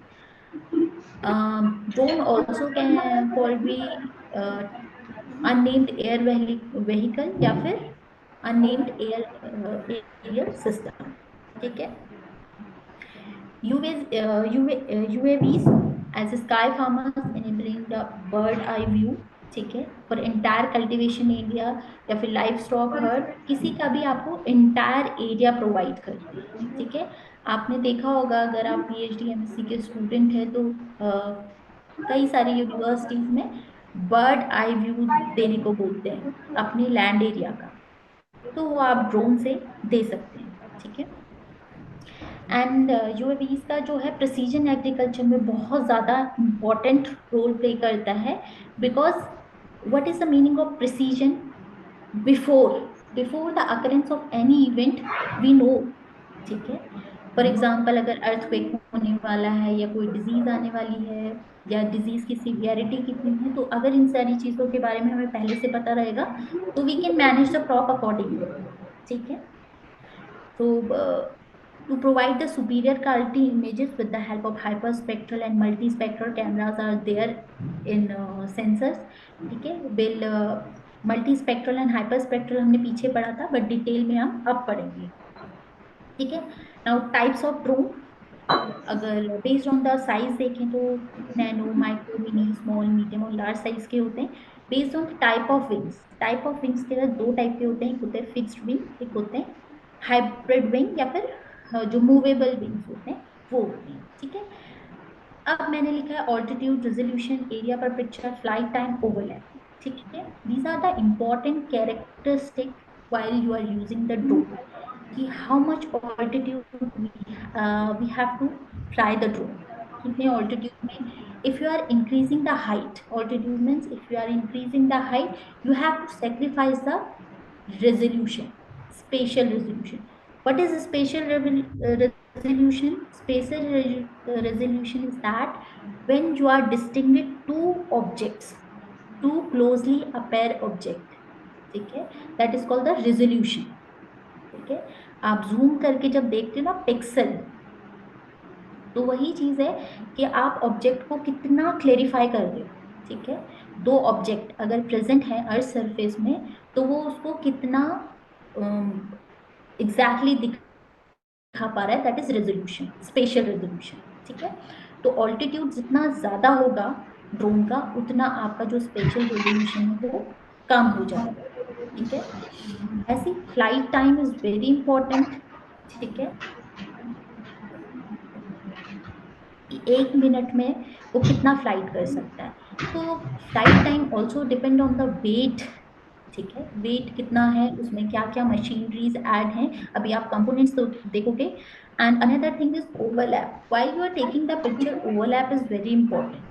Drone also can called be unmanned air vehicle या फिर अननेम्ड एयर सिस्टम, ठीक है. UAVs as sky farmers enabling the bird eye view, ठीक है, for entire cultivation area या फिर life stock heard, किसी का भी आपको एंटायर एरिया प्रोवाइड करते हैं, ठीक है. आपने देखा होगा अगर आप PhD MSc के स्टूडेंट हैं तो कई सारी यूनिवर्सिटीज में बर्ड आई व्यू देने को बोलते हैं अपनी लैंड एरिया का, तो वो आप ड्रोन से दे सकते हैं, ठीक है. एंड यूएवीज का जो है प्रिसीजन एग्रीकल्चर में बहुत ज़्यादा इम्पोर्टेंट रोल प्ले करता है. Because what is the meaning of precision? Before the occurrence of any event we know, ठीक है. फॉर एग्जाम्पल अगर अर्थक्वेक होने वाला है या कोई डिजीज आने वाली है या डिजीज की सिवियरिटी कितनी है, तो अगर इन सारी चीज़ों के बारे में हमें पहले से पता रहेगा तो we can manage the crop accordingly, ठीक है. तो to provide the superior quality images with the help of hyperspectral and multispectral cameras are there in sensors, ठीक है. बिल मल्टीस्पेक्ट्रल एंड हाइपरस्पेक्ट्रल हमने पीछे पढ़ा था, बट डिटेल में हम अब पढ़ेंगे, ठीक है. नाउ टाइप्स ऑफ ड्रोन, अगर बेस्ड ऑन द साइज देखें तो nano, micro, mini, small, medium और लार्ज साइज के होते हैं. Based on type of wings के दो टाइप के होते हैं, एक होते हैं फिक्स्ड विंग, एक होते हैं हाइब्रिड विंग या फिर जो मूवेबल विंग्स होते हैं वो होते हैं, ठीक है. अब मैंने लिखा है altitude, resolution, area per picture, flight time, overlap, ठीक है. These are the important characteristic while you are using the drone, कि how much altitude we have to fly the drone, कितने altitude में. if you are increasing the height, altitude means if you are increasing the height you have to sacrifice the resolution, spatial resolution. What is spatial resolution? Resolution is that when you are distinguishing two objects, two closely apart object, ठीक है, that is called the resolution, ठीक है. आप zoom करके जब देखते हो ना पिक्सल, तो वही चीज है कि आप ऑब्जेक्ट को कितना क्लेरिफाई कर रहे हो, ठीक है. दो ऑब्जेक्ट अगर प्रेजेंट है अर्थ सरफेस में तो वो उसको कितना एग्जैक्टली दिखा पा रहा है, that is resolution, special resolution, ठीक है. तो ऑल्टीट्यूड जितना ज्यादा होगा ड्रोन का, उतना आपका जो स्पेशल रेजोल्यूशन है वो कम हो जाएगा, ठीक है. ऐसी flight time is very important, ठीक है. एक मिनट में वो कितना फ्लाइट कर सकता है. तो flight time also depend on the weight, ठीक है. वेट कितना है, उसमें क्या क्या मशीनरीज ऐड हैं, अभी आप कंपोनेंट्स तो देखोगे. And another thing is overlap. While you are taking the picture, overlap is very important.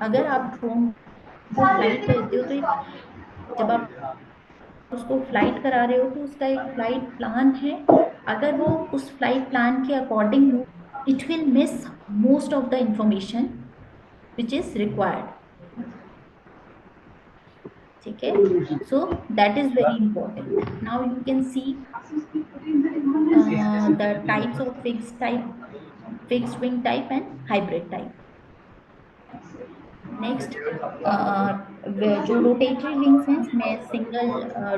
अगर आप ड्रोन को फ्लाइट करते हो तो जब आप उसको फ्लाइट करा रहे हो तो उसका एक फ्लाइट प्लान है. अगर वो उस फ्लाइट प्लान के अकॉर्डिंग हो, it will miss most of the information which is required. ठीक है, so that is very important. Now you can see the types of fixed wing type and hybrid type. Next जो rotatory wings हैं इसमें single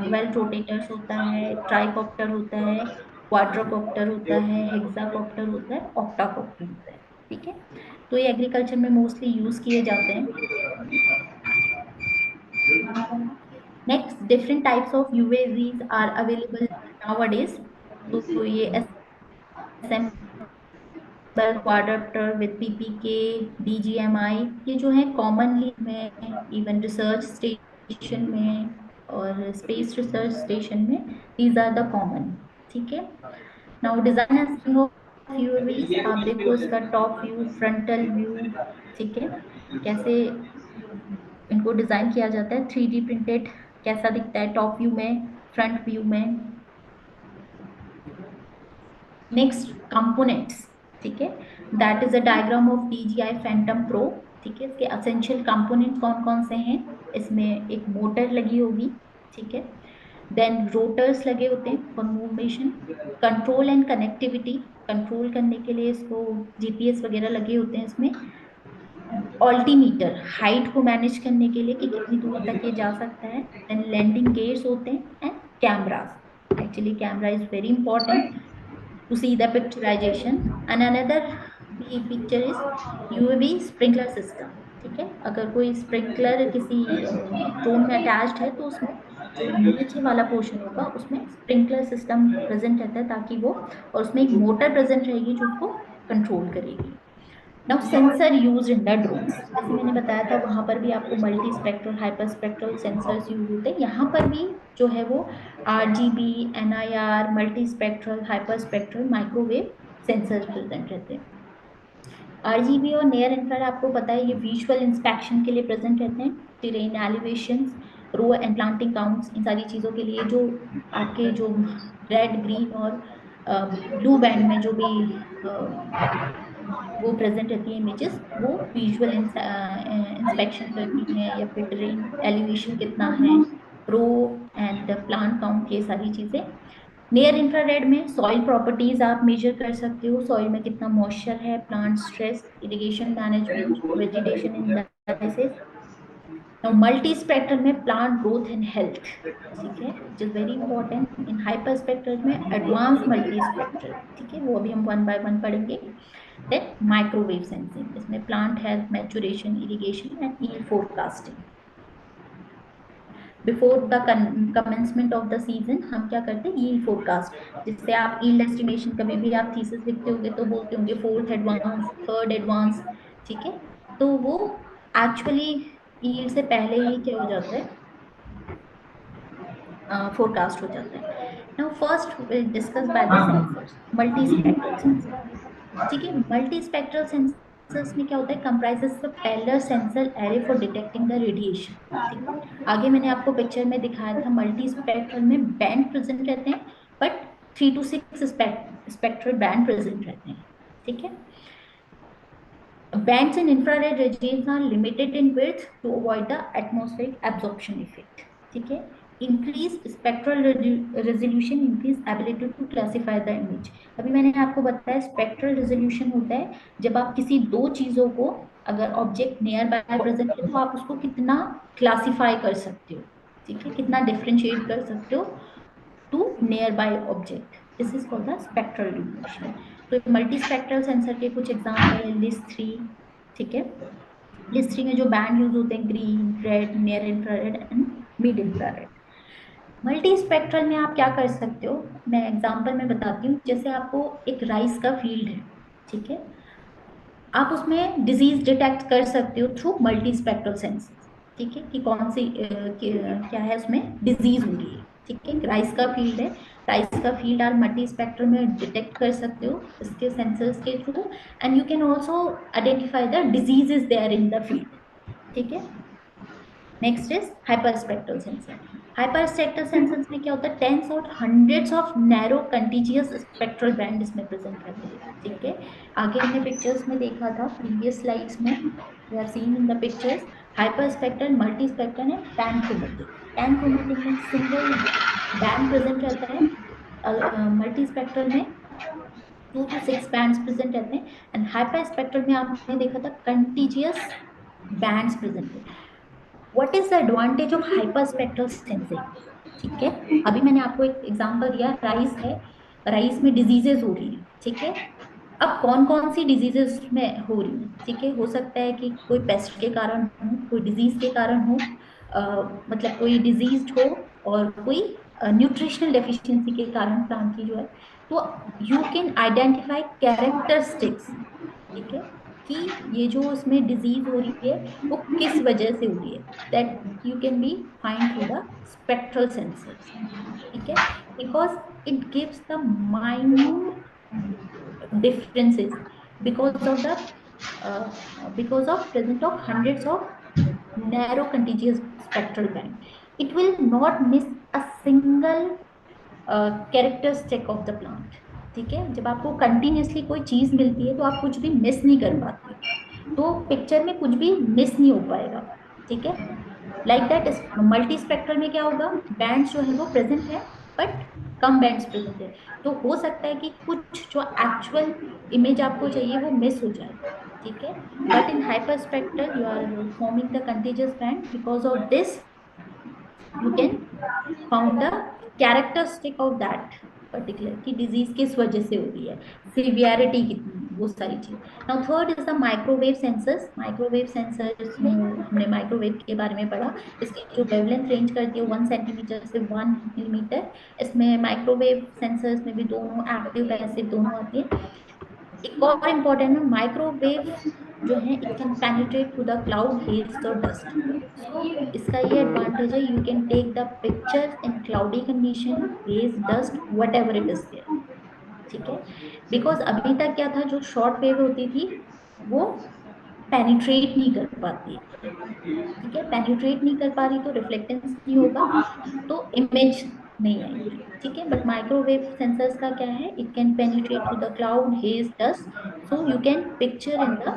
dwell rotators होता है, ट्राइकॉप्टर होता है, क्वाड्रोकॉप्टर होता है, हेक्साकॉप्टर होता है, ऑक्टाकॉप्टर होता है। ठीक है, तो ये एग्रीकल्चर में मोस्टली यूज किए जाते हैं। Next, different types of UAVs are available nowadays. तो ये क्वाड्रप्टर विद पीपीके, डीजीएमआई, ये जो है कॉमनली में इवन रिसर्च स्टेशन में और स्पेस रिसर्च स्टेशन में दीज आर द कॉमन। ठीक है, नाउ डिजाइन ऑफ यूएवीज, आप देखो इसका टॉप व्यू, फ्रंटल व्यू। ठीक है, कैसे इनको डिजाइन किया जाता है, 3D प्रिंटेड कैसा दिखता है टॉप व्यू में, फ्रंट व्यू में। Next, components. ठीक है, that is a diagram of DJI Phantom pro. ठीक है, इसके असेंशियल कंपोनेंट कौन कौन से हैं, इसमें एक मोटर लगी होगी। ठीक है, देन रोटर्स लगे होते हैं फॉर मूवमेशन, कंट्रोल एंड कनेक्टिविटी, कंट्रोल करने के लिए इसको GPS वगैरह लगे होते हैं इसमें। ऑल्टीमीटर, हाइट को मैनेज करने के लिए कि कितनी दूर तक ये जा सकता है। देन लैंडिंग गेयर्स होते हैं and cameras. Actually camera is very important to see the picturization, and another picture is UAV sprinkler system। ठीक है, अगर कोई स्प्रिंकलर किसी ड्रोन में अटैच्ड है तो उसमें जो नीचे वाला पोर्शन होगा उसमें स्प्रिंकलर सिस्टम प्रेजेंट रहता है, ताकि वो, और उसमें एक मोटर प्रेजेंट रहेगी जो उसको कंट्रोल करेगी। Now sensor use in the drones, जैसे मैंने बताया था वहां पर भी आपको multi spectral, hyper spectral sensors use होते हैं। यहाँ पर भी जो है वो RGB, NIR, multi spectral, hyper spectral, microwave sensors present रहते हैं। RGB और नियर इंफ्रारेड आपको पता है ये विजुअल इंस्पेक्शन के लिए प्रेजेंट रहते हैं। Terrain elevations, row and planting counts, इन सारी चीजों के लिए जो आपके जो रेड, ग्रीन और ब्लू बैंड में जो भी वो प्रेजेंट रहती है इमेजेस, वो विजुअल इंस्पेक्शन करती हैं, या फिर टेरेन एलिवेशन कितना है, रो एंड प्लांट काउंट, ये सारी चीजें। नियर इंफ्रारेड में सॉइल प्रॉपर्टीज आप मेजर कर सकते हो, सॉइल में कितना मॉइस्चर है, plant stress, irrigation management, vegetation analysis. Multi spectral में प्लांट ग्रोथ एंड हेल्थ। ठीक है, which is very important. In hyper spectral में एडवांस मल्टी स्पेक्ट्रल। ठीक है, वो अभी हम 1 by 1 पढ़ेंगे। देन माइक्रोवेव सेंसिंग, इसमें plant health, maturation, irrigation and yield forecasting. Before the commencement of the season हम क्या करते हैं, यील्ड फोरकास्ट, जिससे आप यील्ड एस्टिमेशन, कभी भी आप थीसिस लिखते होंगे तो बोलते होंगे 4th एडवांस, 3rd एडवांस। ठीक है, तो वो एक्चुअली यील्ड से पहले ही क्या हो जाता है, फोरकास्ट हो जाता है। Now first will discuss by the sensors, multi spectral sensor. ठीक है, मल्टी स्पेक्ट्रल सेंसर्स में क्या होता है, comprises the parallel sensor array for detecting the radiation. ठीक है, आगे मैंने आपको पिक्चर में दिखाया था, मल्टी स्पेक्ट्रल में बैंड प्रेजेंट रहते हैं, but 3 to 6 spectral band present रहते हैं। ठीक है, bands in infrared regions are limited in width to avoid the atmospheric absorption effect। ठीक है, increase spectral resolution, increase ability to classify the image। अभी मैंने आपको बताया स्पेक्ट्रल रेजोल्यूशन होता है जब आप किसी दो चीजों को, अगर ऑब्जेक्ट नियर बाय प्रेजेंट है तो आप उसको कितना क्लासिफाई कर सकते हो। ठीक है, कितना डिफ्रेंशिएट कर सकते हो two nearby object, this is called the spectral resolution. तो मल्टी स्पेक्ट्रल सेंसर के कुछ एग्जांपल है, LIS3। ठीक है, LIS3 में जो बैंड यूज होते हैं, green, red, near infrared and mid infrared. Multi spectral में आप क्या कर सकते हो, मैं एग्जांपल में बताती हूँ। जैसे आपको एक राइस का फील्ड है, ठीक है, आप उसमें डिजीज डिटेक्ट कर सकते हो थ्रू मल्टी स्पेक्ट्रल सेंसर। ठीक है, कि कौन सी क्या है उसमें डिजीज हो रही है। ठीक है, राइस का फील्ड है, राइस का फील्ड आप मल्टी स्पेक्ट्रल में डिटेक्ट कर सकते हो इसके सेंसर्स के through, and you can also identify the disease is there in the field. ठीक है, next is hyperspectral sensor. Hyperspectral sensors में क्या होता है, टेंस और hundreds of narrow contiguous spectral band इसमें प्रेजेंट रहते हैं। ठीक है, आगे हमने पिक्चर्स में देखा था प्रीवियस स्लाइड्स में, we are seeing in the pictures hyper spectral, multi spectral and panchromatic. Panchromatic में सिंगल बैंड प्रेजेंट रहता है, मल्टी स्पेक्ट्रल में 2 to 6 बैंड्स प्रेजेंट रहते हैं, एंड हाइपर स्पेक्ट्रल में आपने देखा था कंटिजियस बैंड्स प्रेजेंट है। What is the advantage of hyper spectral sensing? ठीक है, अभी मैंने आपको एक एग्जांपल दिया, राइस है, राइस में डिजीजेस हो रही है। ठीक है, अब कौन कौन सी डिजीजेस में हो रही है? ठीक है, हो सकता है कि कोई पेस्ट के कारण हो, कोई डिजीज के कारण हो, मतलब कोई डिजीज हो, और कोई न्यूट्रिशनल डेफिशिएंसी के कारण प्लांट की जो है, तो यू कैन आइडेंटिफाई कैरेक्टरिस्टिक्स। ठीक है, कि ये जो उसमें डिजीज हो रही है वो किस वजह से हो रही है, that you can be find through the spectral sensors. ठीक है, because it gives the minute differences because of the because of presence of hundreds of narrow contiguous spectral band. It will not miss a single characteristic of the plant. ठीक है, जब आपको continuously कोई चीज मिलती है तो आप कुछ भी मिस नहीं कर पाते, तो पिक्चर में कुछ भी मिस नहीं हो पाएगा। ठीक है, लाइक दैट मल्टी स्पेक्ट्रल में क्या होगा, बैंड्स जो है वो प्रेजेंट है, बट कम बैंड्स प्रेजेंट है, तो हो सकता है कि कुछ जो एक्चुअल इमेज आपको चाहिए वो मिस हो जाए। ठीक है, but in hyperspectral you are forming the contiguous band, because of this you can found the characteristic of that particular की डिजीज किस वजह से हो रही है, सिवियरिटी कितनी है, वो सारी चीज। Now third is the microwave sensors. Microwave sensors में हमने माइक्रोवेव के बारे में पढ़ा, इसकी जो वेवलेंथ रेंज करती है 1 सेंटीमीटर से 1 मिलीमीटर। इसमें माइक्रोवेव सेंसर्स में भी दोनों एक्टिव पैसिव दोनों आती है। एक और इम्पोर्टेंट है, माइक्रोवेव जो है it can penetrate through the cloud, haze और डस्ट। सो इसका ये एडवांटेज है, you can take the pictures in cloudy condition, haze, dust, whatever it is there. ठीक है, बिकॉज अभी तक क्या था, जो शॉर्ट वेव होती थी वो पेनिट्रेट नहीं कर पाती। ठीक है, पेनिट्रेट नहीं कर पा रही तो रिफ्लेक्टेंस नहीं होगा, तो इमेज नहीं आएगी। ठीक है, बट माइक्रोवेव सेंसर्स का क्या है, it can penetrate through the cloud, haze, dust, so you can picture in the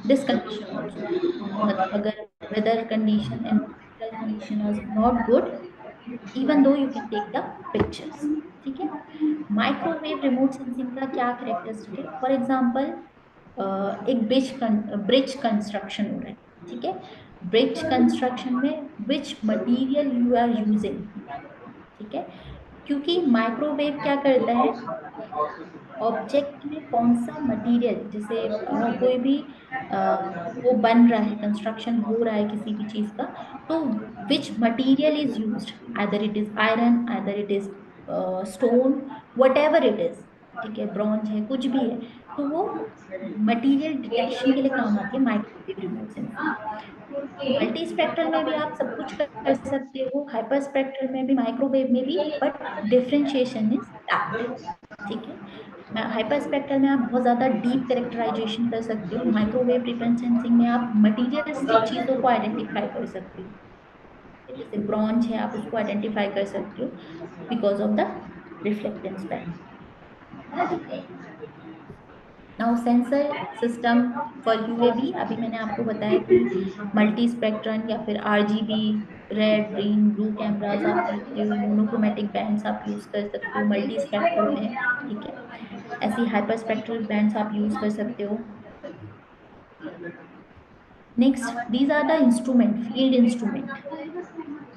this condition also. मतलब अगर weather condition, environmental condition is not good, even though you can take the pictures. ठीक है, microwave remote sensing का क्या characteristic है, for example एक bridge construction हो रहा है। ठीक है, ब्रिज कंस्ट्रक्शन में which material you are using. ठीक है, क्योंकि माइक्रोवेव क्या करता है, ऑब्जेक्ट में कौन सा मटेरियल, जैसे कोई भी अ, वो बन रहा है, कंस्ट्रक्शन हो रहा है किसी भी चीज का, तो which material is used, either it is iron, either it is stone, what ever it is. ठीक है, ब्रॉन्ज है, कुछ भी है, तो वो मटेरियल डिटेक्शन के लिए काम आती है microwave remote sensing. Multi spectral में भी आप सब कुछ कर सकते हो, हाइपर स्पेक्ट्रल में भी, माइक्रोवेव में भी, बट डिफरेंशिएशन इज दैट। ठीक है, हाइपर स्पेक्ट्रल में आप बहुत ज्यादा डीप कैरेक्टराइजेशन कर सकते हो, माइक्रोवेव रिमोट सेंसिंग में आप मटीरियलिस्टिक चीजों को आइडेंटिफाई कर सकते हो। जैसे ब्रॉन्ज है, आप उसको आइडेंटिफाई कर सकते हो because of the reflectance pattern. ठीक है, now sensor system for UAV, अभी मैंने आपको बताया कि मल्टी स्पेक्ट्रम या फिर RGB, red, green, blue cameras आप सकते हो, मोनोक्रोमेटिक बैंड्स आप यूज कर सकते हो मल्टी स्पेक्ट्रल में। ठीक है, ऐसी हाइपर स्पेक्ट्रल बैंड्स आप यूज कर सकते हो। Next, these are the instrument, field instrument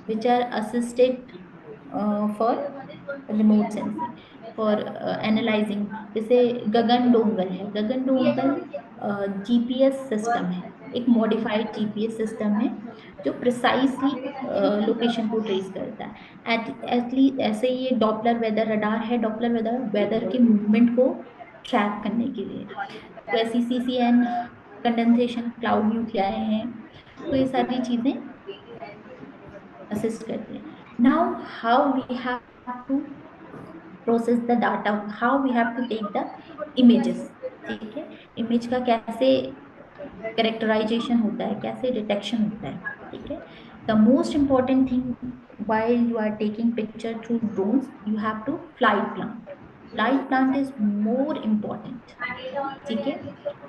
which are assisted for remote sensing, for analyzing। जैसे गगन डोंगल है, गगन डोंगल जीपीएस सिस्टम है, एक मॉडिफाइड जीपीएस सिस्टम है जो प्रिसाइसली लोकेशन को ट्रेस करता है। एटली ऐसे ही ये डॉपलर वेदर रडार है, डॉपलर वेदर वेदर के मूवमेंट को ट्रैक करने के लिए। तो ऐसी सीसीएन, कंडेंसेशन, क्लाउड न्यूक्लियाई हैं, तो ये सारी चीजें असिस्ट करते हैं। Now how we have to process the data, how we have to take the images. ठीक है, इमेज का कैसे कैरेक्टराइजेशन होता है, कैसे डिटेक्शन होता है। ठीक है, the most important thing while you are taking picture through drones, you have to flight plan. Flight plan is more important. ठीक है,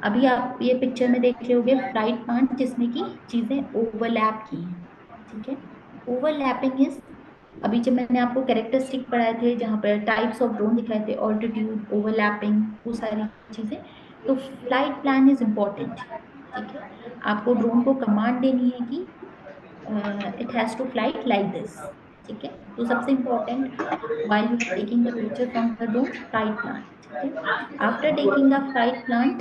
अभी आप ये पिक्चर में देख रहे होगे फ्लाइट प्लान जिसमें की चीजें ओवरलैप की हैं. ठीक है, ओवरलैपिंग इज, अभी जब मैंने आपको कैरेक्टरिस्टिक पढ़ाए थे जहां पर टाइप्स ऑफ ड्रोन दिखाए थे, ऑल्टीट्यूड, ओवरलैपिंग, वो सारी चीजें, तो फ्लाइट प्लान इज इम्पोर्टेंट. ठीक है, आपको ड्रोन को कमांड देनी है कि it has to flight like this. ठीक है, तो सबसे important while you are taking the picture from the drone, flight plant. ठीक है, after taking the flight plant,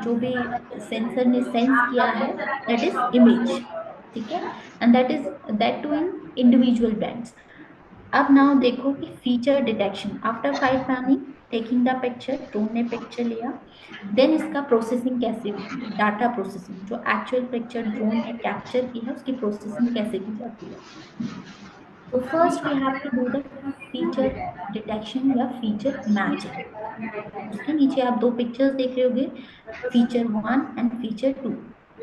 जो भी सेंसर ने सेंस किया है दैट इज इमेज. ठीक है, and that too in individual bands. अब नाउ देखो कि feature detection after flight planning, taking the picture, drone ने पिक्चर लिया, देन इसका प्रोसेसिंग कैसे होती है, डाटा प्रोसेसिंग, जो एक्चुअल पिक्चर ड्रोन ने कैप्चर की है उसकी प्रोसेसिंग कैसे की जाती है. तो first we have to do the feature detection या फीचर मैचिंग. उसके नीचे आप दो पिक्चर्स देख रहे होगे, feature 1 and feature 2.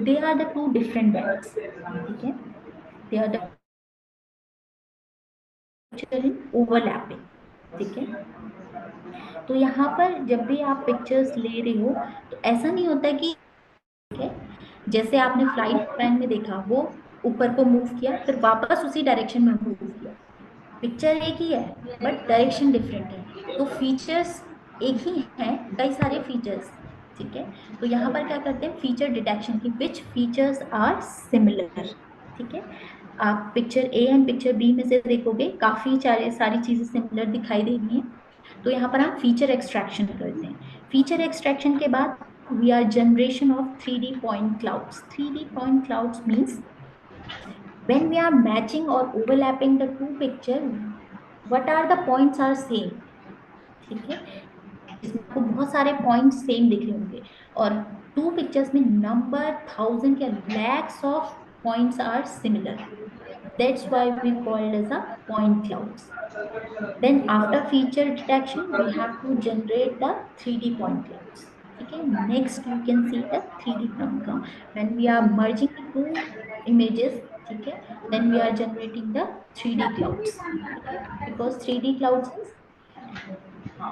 They are the two different bands. ठीक है, they are the picture in overlapping. ठीक है, तो यहाँ पर जब भी आप पिक्चर्स ले रहे हो तो ऐसा नहीं होता कि, ठीक है, जैसे आपने फ्लाइट प्लान में देखा वो ऊपर को मूव किया फिर वापस उसी डायरेक्शन में मूव किया, पिक्चर एक ही है बट डायरेक्शन डिफरेंट है. तो फीचर्स एक ही हैं, कई सारे फीचर्स. ठीक है, तो यहाँ पर क्या करते हैं, फीचर डिटेक्शन की विच फीचर्स आर सिमिलर. ठीक है, आप picture A and picture B में से देखोगे काफी सारी चीजें सिमिलर दिखाई दे रही हैं. तो यहाँ पर हम फीचर एक्सट्रैक्शन करते हैं. फीचर एक्सट्रैक्शन के बाद we are generation of 3D point clouds. 3D point clouds means when we are matching or overlapping the two picture, what are the points are same. ठीक है, इसमें आपको बहुत सारे पॉइंट्स सेम दिख रहे होंगे और टू पिक्चर्स में नंबर, थाउजेंड या lakhs of points are similar. That's why we call it as a point clouds. Then after feature detection, we have to generate the 3D point clouds. Okay, next you can see the 3D point cloud. When we are merging the two images, okay, then we are generating the 3D clouds. Okay, because 3D clouds is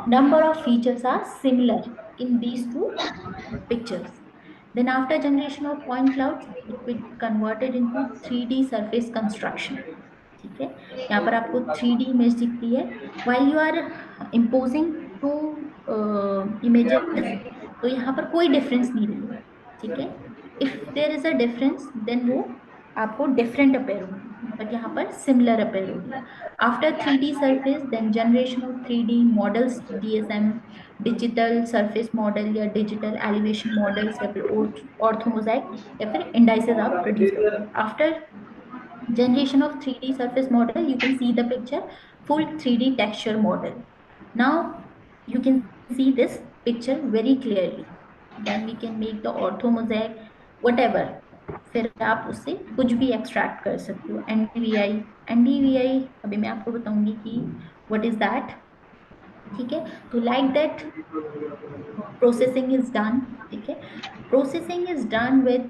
number of features are similar in these two pictures. Then after generation of point clouds, it will be converted into 3D surface construction. ठीक है, यहाँ पर आपको 3D image दिखती है. while you are imposing two images, तो यहाँ पर कोई डिफरेंस नहीं रहेगा. ठीक है, if there is a difference then वो आपको डिफरेंट अपेयर होगी, बट यहाँ पर सिमिलर अपेयर होगी. After 3D surface, then generation of 3D models, DSM, digital surface model या डिजिटल एलिवेशन मॉडल्स या फिर ऑर्थोमोजाइक या फिर इंडाइसेस आप प्रोड्यूस करते हैं. After generation of 3D surface model, you can see the picture full 3D texture model. Now you can see this picture very clearly. Then we can make the ortho mosaic, whatever. फिर आप उससे कुछ भी extract कर सकते हो. NDVI अभी मैं आपको बताऊंगी कि what is that. ठीक है, तो like that processing is done. ठीक है, processing is done with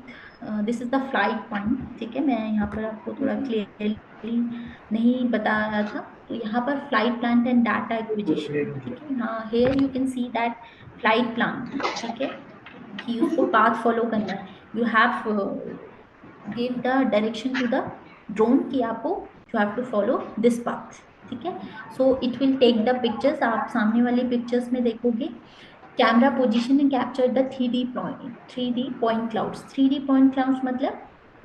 this is the flight point. ठीक है, मैं यहाँ पर आपको थोड़ा क्लियरली नहीं बता रहा था. तो यहाँ पर flight plan and data acquisition. ठीक है, हाँ, here you can see that flight plan. ठीक है, कि उसको पाथ फॉलो करना है. You have give the direction to the drone कि आपको you have to follow this path. ठीक है, so it will take the pictures. आप सामने वाली पिक्चर्स में देखोगे camera position and capture the 3D point clouds. 3D point clouds मतलब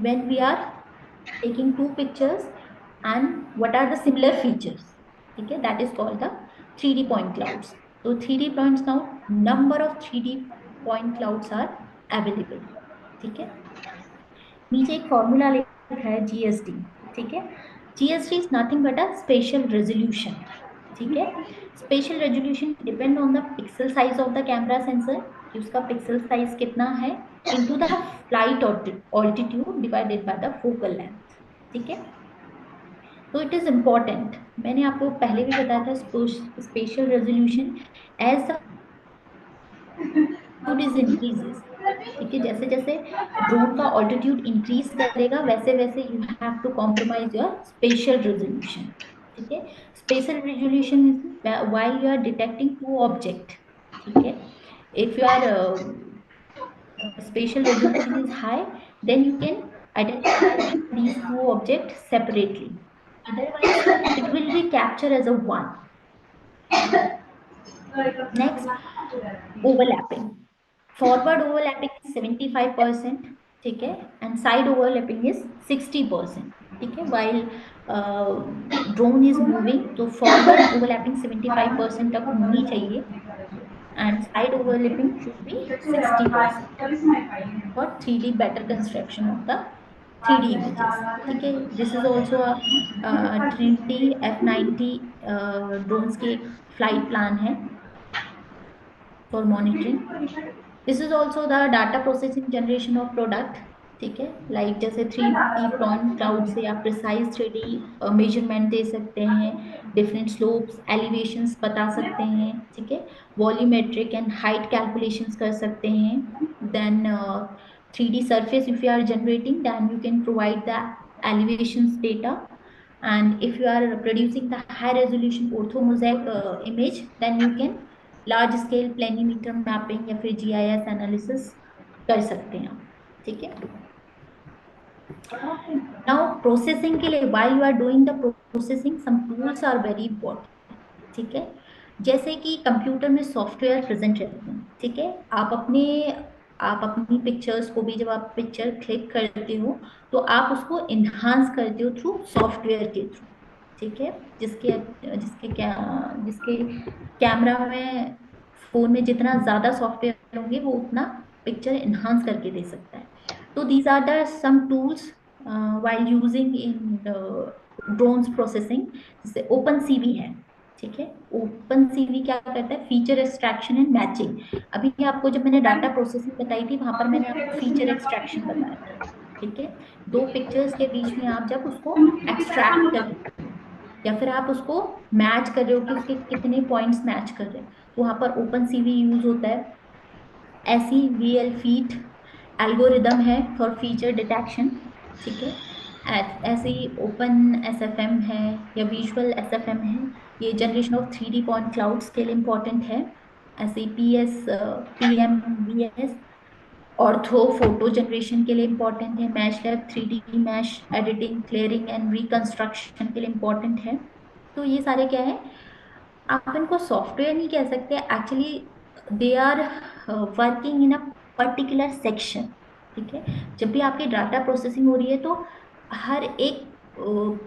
when we are taking two pictures and what are the similar features. ठीक है, that is called the 3D point clouds. तो 3D point cloud, number of 3D point clouds are available. ठीक है, नीचे एक formula लिखा है GSD. ठीक है, GSD is nothing but a spatial resolution. ठीक है, spatial resolution depend on the pixel size of the camera sensor, कि उसका पिक्सल साइज कितना है, into the flight altitude divided by the focal length. ठीक है, तो इट इज इम्पोर्टेंट. मैंने आपको पहले भी बताया था spatial resolution as the is increases, ठीक है, जैसे जैसे ड्रोन का ऑल्टीट्यूड इंक्रीज करेगा वैसे वैसे you have to compromise your spatial resolution. ठीक है, spatial resolution is while you are detecting two object. ठीक है, if your spatial resolution is high, then you can identify these two objects separately. Otherwise, it will be captured as a one. Next, overlapping. Forward overlapping is 75%. ठीक है, and side overlapping is 60%. ठीक है, while drone is moving, तो forward overlapping 75% तक होनी चाहिए and side overlapping should be 60% for 3D better construction of the 3D images. ठीक है, this is also a Trinity F90 drones की एक flight plan है for monitoring. This is also the data processing generation of product. ठीक है, like जैसे 3D point cloud से आप प्रिसाइज 3D मेजरमेंट दे सकते हैं, डिफरेंट स्लोप्स एलिवेशंस बता सकते हैं। ठीक है, वॉल्यूमेट्रिक एंड हाइट कैलकुलेशंस कर सकते हैं। Then 3D surface if you are generating, then you can provide the elevations data. And if you are producing the high resolution orthomosaic image, then you can large scale प्लेनीमीटर mapping या फिर GIS analysis कर सकते हैं आप। ठीक है, now processing के लिए while you are doing the processing some tools are very important. ठीक है, जैसे कि कंप्यूटर में सॉफ्टवेयर प्रेजेंट रहते हैं। ठीक है, आप अपनी पिक्चर्स को भी जब आप पिक्चर क्लिक करते हो तो आप उसको इन्हांस करते हो थ्रू सॉफ्टवेयर के थ्रू। ठीक है, जिसके जिसके कैमरा में फोन में जितना ज्यादा सॉफ्टवेयर होंगे वो उतना पिक्चर इन्हांस करके दे सकता है। तो these are the some tools while using in drones processing, जैसे ओपन सीवी है। ठीक है, ओपन सीवी क्या करता है, फीचर एक्सट्रैक्शन एंड मैचिंग। अभी आपको जब मैंने डाटा प्रोसेसिंग बताई थी वहां पर मैंने आपको फीचर एक्सट्रैक्शन बताया था। ठीक है, दो पिक्चर्स के बीच में आप जब उसको एक्सट्रैक्ट कर या फिर आप उसको मैच कर रहे हो कि उसके कितने पॉइंट्स मैच कर रहे हैं, तो वहां पर ओपन सीवी यूज होता है। ऐसी वीएल फीट एल्गोरिदम है फॉर फीचर डिटेक्शन। ठीक है, ऐसे ही ओपन एसएफएम है या विजुअल एसएफएम है, ये generation of 3D point clouds के लिए इंपॉर्टेंट है। ऐसे PS PMVS ortho photo generation के लिए इंपॉर्टेंट है। MeshLab 3D mesh editing clearing and reconstruction के लिए इंपॉर्टेंट है। तो ये सारे क्या है, आप इनको सॉफ्टवेयर नहीं कह सकते, actually they are working in a particular section. ठीक है, जब भी आपकी डाटा प्रोसेसिंग हो रही है तो हर एक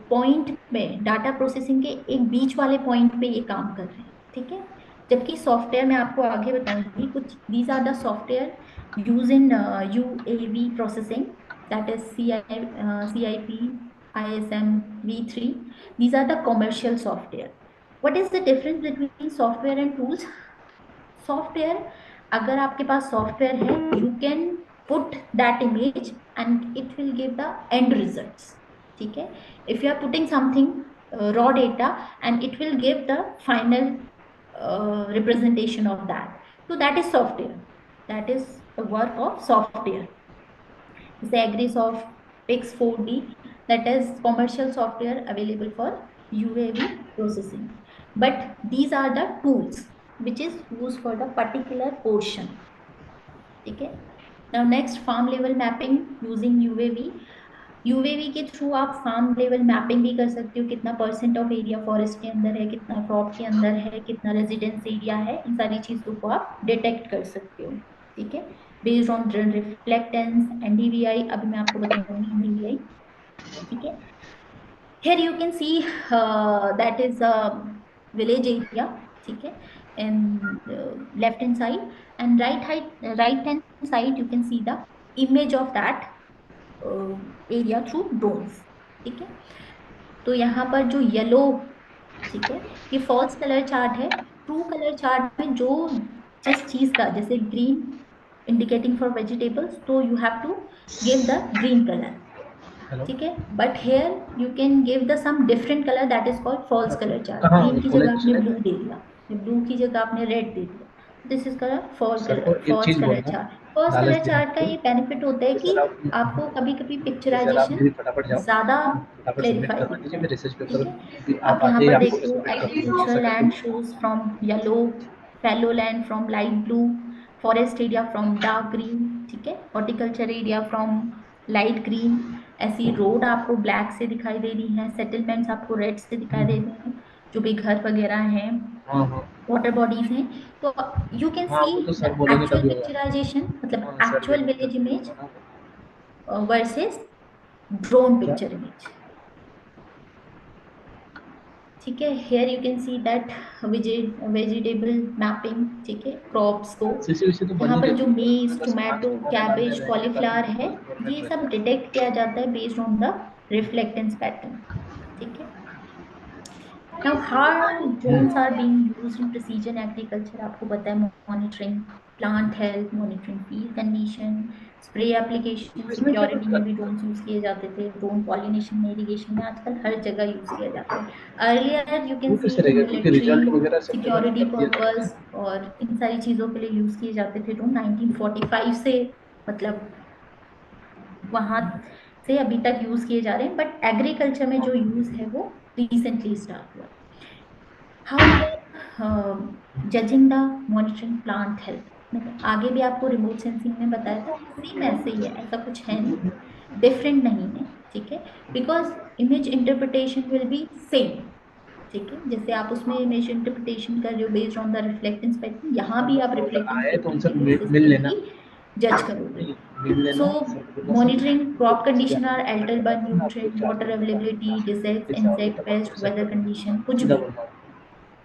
पॉइंट में डाटा प्रोसेसिंग के एक बीच वाले पॉइंट पे ये काम कर रहे हैं। ठीक है, जबकि सॉफ्टवेयर में आपको आगे बताऊंगी कुछ, these are the software use in UAV processing, that is CIP, ISM, V3. These are the commercial software. What is the difference between software and tools? Software, अगर आपके पास सॉफ्टवेयर है, you can put that image and it will give the end results. ठीक है, if you are putting something raw data and it will give the final representation of that, so that is software, that is the work of software. जैसे Agrisoft Pix 4D, that is commercial software available for UAV processing. But these are the tools which is used for the particular portion. ठीक है, now next farm level mapping using UAV. UAV के through आप farm level mapping भी कर सकते हो, कितना percent of area forest के अंदर है, कितना क्रॉप के अंदर है, कितना रेजिडेंस एरिया है, इन सारी चीजों को आप डिटेक्ट कर सकते हो। ठीक है, बेस्ड ऑन रिफ्लेक्टेंस एनडीवीआई, अभी मैं आपको बताऊंगी एनडीवीआई। ठीक है, here you can see that is a village area. ठीक है, and left hand side and right hand side you can see the image of that area through drones. ठीक है, तो यहाँ पर जो येलो, ठीक है, ये फॉल्स कलर चार्ट है। ट्रू कलर चार्ट में जो जिस चीज का, जैसे ग्रीन इंडिकेटिंग फॉर वेजिटेबल्स, तो you have to give the green colour. ठीक है, but here you can give the some different colour, that is called false colour chart. Green की जगह आपने ब्लू दे दिया, ब्लू की जगह आपने रेड दे दिया, this is colour false sir को एक फॉल्स चीज कलर बोलना चार्ट। फॉल्स लालच कलर देने चार्ट का को ये बेनिफिट होता है कि कि सर आप आपको कभी कभी कि सर आप पिक्चराइजेशन भी फटाफट जाओ, ज्यादा फटाफट सबमिट क्लेरिफाई करवा दिखता दीजिए, है। फिर रिसर्च ठीक पेपर है, भी आप आप यहाँ आते ही पर आपको देखते हो सबमिट कर दीजिए ऐसा एग्रीकल्चरल करके। Land shows from yellow, fallow land from light blue, forest area from dark green, ठीक है, horticulture area from light green. ऐसी रोड आपको ब्लैक से दिखाई दे रही है, सेटलमेंट्स आपको रेड से दिखाई दे रहे हैं, जो भी घर वगैरह हैं, हाँ हाँ वाटर बॉडीज हैं। तो यू कैन हाँ, सी वो तो द सर बोलेंगे एक्चुअल तभी होगा। पिक्चराइजेशन, मतलब हाँ सर एक्चुअल देखेंगे विलेज तभी इमेज होगा ना। वर्सेस ड्रोन क्या पिक्चर इमेज। ठीक है, here you can see that vegetable mapping, ठीक है, क्रॉप्स को, सीसी वैसे तो बन यहाँ ही पर रही जो थी, मेज, बस आज टोमेटो, तुम्हारे डालने कैबेज, रहेंगे ताकि कॉलीफ्लावर है, मतलब गवर्नमेंट ये रह सब जाए। डिटेक्ट किया जाता है based on the reflectance pattern. ठीक है, Now, how drones are being used in precision agriculture? आपको पता है, monitoring plant health, monitoring field condition, spray application, इसमें क्या security दिक्कत में भी है? drones यूज किए जाते थे, drone pollination में, irrigation में, आजकल हर जगह यूज किया जाता है। Earlier you वो can see कैसे in रहेगा, क्योंकि military, रिजल्ट वगैरह सब जगह तो security कर दिया जाएगा। purpose और इन सारी चीजों के लिए यूज किए जाते थे ड्रोन 1945 से, मतलब वहां से अभी तक यूज किए जा रहे हैं, बट एग्रीकल्चर में जो यूज है वो रिसेंटली स्टार्ट हुआ है। How we are judging the monitoring plant health, मैंने आगे भी आपको रिमोट सेंसिंग में बताया था, सेम ऐसे ही है, ऐसा कुछ है नहीं, डिफरेंट नहीं है। ठीक है, because image interpretation will be same. ठीक है, जैसे आप उसमें इमेज इंटरप्रिटेशन कर रहे हो based on the reflectance pattern, यहाँ भी आप मतलब अगर रिफ्लेक्टेंस आए तो पैटर्न उनसे के बेसिस मिल पे लेना। ही जज करोगे। नहीं, मिल So, लेना सर को बोलना सर monitoring crop सीधे condition आके are कॉन्टैक्ट altered by करवा दूंगा, आपको nutrient, चार्ज water वगैरह availability, लगेगा, disease, पैसा होगा insect, तब pest, आपको सेट weather कर condition, दूंगा, सीधा बोल रहा हूँ।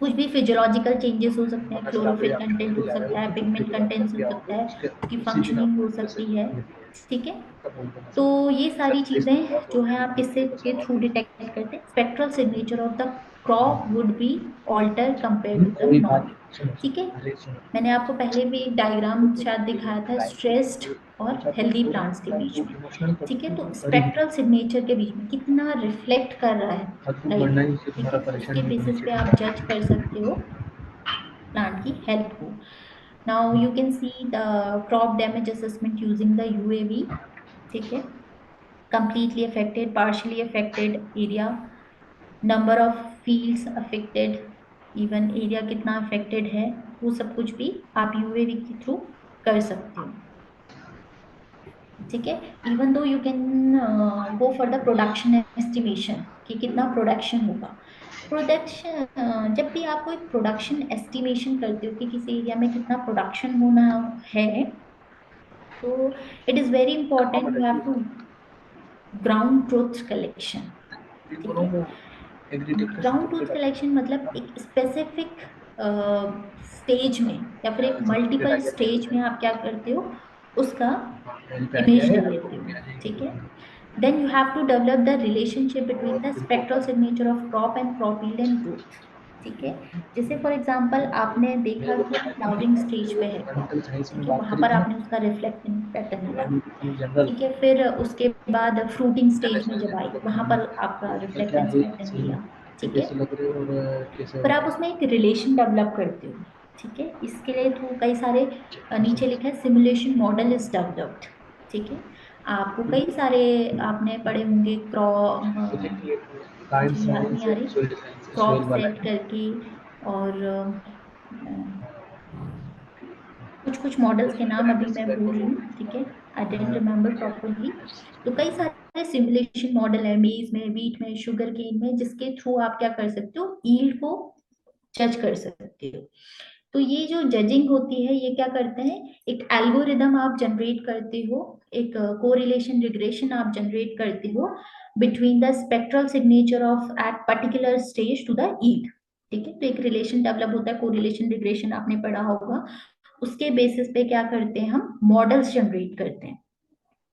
कुछ भी फिजियोलॉजिकल चेंजेस हो सकते हैं, वरना सर आप ये क्लोरोफिल आपके कंटेंट पे हो जाएगा सकता वो है, तो छुट्टी पिगमेंट के बाद कंटेंट्स जब हो भी सकता आओगे है, उसके उसकी उसी दिन फंक्शनिंग हो आपको सकती मैसेज है। मिल जाएगा। ठीक है, तब बोल देना तो सर ये सर सारी प्लीज चीजें करवा दो, जो है आप किससे मेरे को के करवा थ्रू डिटेक्ट करते हैं, spectral signature of the crop would be alter compare to the वही बात। नॉर्मल। सुनो ठीक है, सुनो, अरे सुनो, मैंने आपको पहले भी एक डायग्राम शायद दिखाया था स्ट्रेस्ड और अच्छा तो हेल्दी वो प्लांट्स के बीच में। इमोशनल ठीक है, तो तो कर ही दिया। स्पेक्ट्रल सिग्नेचर के बीच में कितना रिफ्लेक्ट कर रहा है अब तो बढ़ना लाइट। ही चाहिए, ठीक तुम्हारा है, परेशानी उसके नहीं होनी बेसिस पे चाहिए आप जज कर सकते हो प्लांट की हेल्थ को। Now you can see the crop damage assessment using the UAV. ठीक है, completely affected, partially affected area, number of fields affected, even area कितना अफेक्टेड है, वो सब कुछ भी आप यूएवी के थ्रू कर सकते हो। ठीक है, even though you can go for the production estimation कि कितना प्रोडक्शन होगा। प्रोडक्शन जब भी आप कोई प्रोडक्शन एस्टिमेशन करते हो कि किसी एरिया में कितना प्रोडक्शन होना है, तो इट इज वेरी कहाँ इंपॉर्टेंट, पर यू रहती हैव है टू ग्राउंड ट्रुथ कलेक्शन। इन ठीक दोनों है, को एग्रीटेक का ground certificate truth a collection मतलब एक स्पेसिफिक स्टेज में या फिर एक गया, सर्टिफिकेट आ मल्टीपल गया, मेल स्टेज पे। में आप क्या करते हो, उसका हाँ मेल पे आ गया इमेज है, ले आपको लेते हो। भी आ जाएगी ठीक है, copy. Then you have to develop the relationship between और the report spectral uh signature of crop and crop yield and growth. ठीक है, जैसे फॉर एग्जांपल आपने मेरे देखा को कि तो आई फ्लावरिंग स्टेज पे है थिंक क्रॉप। मेडिकल साइंस में ठीक है, बात वहां करी पर थी ना, आपने उसका रिफ्लेक्टिंग पैटर्न लिया। इन जनरल ठीक है, फिर उसके बाद फ्रूटिंग स्टेज में जब आई, इंटरनेशनल वहां पर आपका क्या क्या रिफ्लेक्टेंस है पैटर्न सही, लिया। ये ठीक है, कैसे लग रहे हो और कैसे हो पर आप रहा है। उसमें एक रिलेशन डेवलप करते हो। ठीक है, इसके लिए थ्रू कई सारे नीचे समझ लिखा है सिमुलेशन मॉडल इज डेवलप्ड। ठीक है, आपको कई सारे आपने पढ़े होंगे तो क्रॉप, देखिए प्लांट मुझे याद नहीं साइंस आ है, रही, सोइल साइंस है, क्रॉप सोइल वाला सेट है। करके, और कुछ कुछ मॉडल्स के नाम अभी मैं भूल रही हूँ। ठीक है, आई डेंट रिमेम्बर प्रॉपरली। तो कई सारे सिमुलेशन मॉडल है मेज में, व्हीट में, शुगर केन में, जिसके थ्रू आप क्या कर सकते हो, यील्ड को जज कर सकते हो। तो ये जो जजिंग होती है, ये क्या करते हैं, एक एल्गोरिदम आप जनरेट करते हो, एक कोरिलेशन रिग्रेशन आप जनरेट करते हो between the spectral signature of at particular stage to the yield. ठीक है, तो एक रिलेशन डेवलप होता है, कोरिलेशन रिग्रेशन आपने पढ़ा होगा। उसके बेसिस पे क्या करते हैं, हम मॉडल्स जनरेट करते हैं।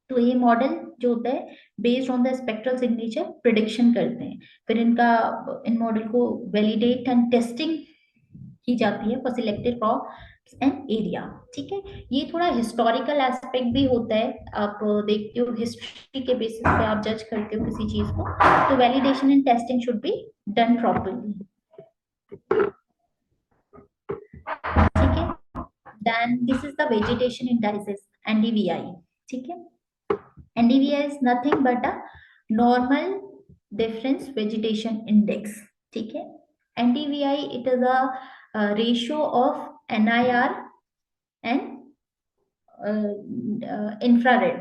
तो ये मॉडल जो होता है based on the spectral signature prediction करते हैं, फिर इनका इन मॉडल को वैलिडेट एंड टेस्टिंग की जाती है for selected crops and area. ठीक है, ये थोड़ा हिस्टोरिकल एस्पेक्ट भी होता है, आप देखते हो हिस्ट्री के बेसिस पे आप जज करते हो किसी चीज को, तो validation and testing should be done properly. ठीक है, Then this is the vegetation indices, NDVI. ठीक है, NDVI is nothing but a normal difference vegetation index. ठीक है, NDVI it is a ratio of NIR and infrared,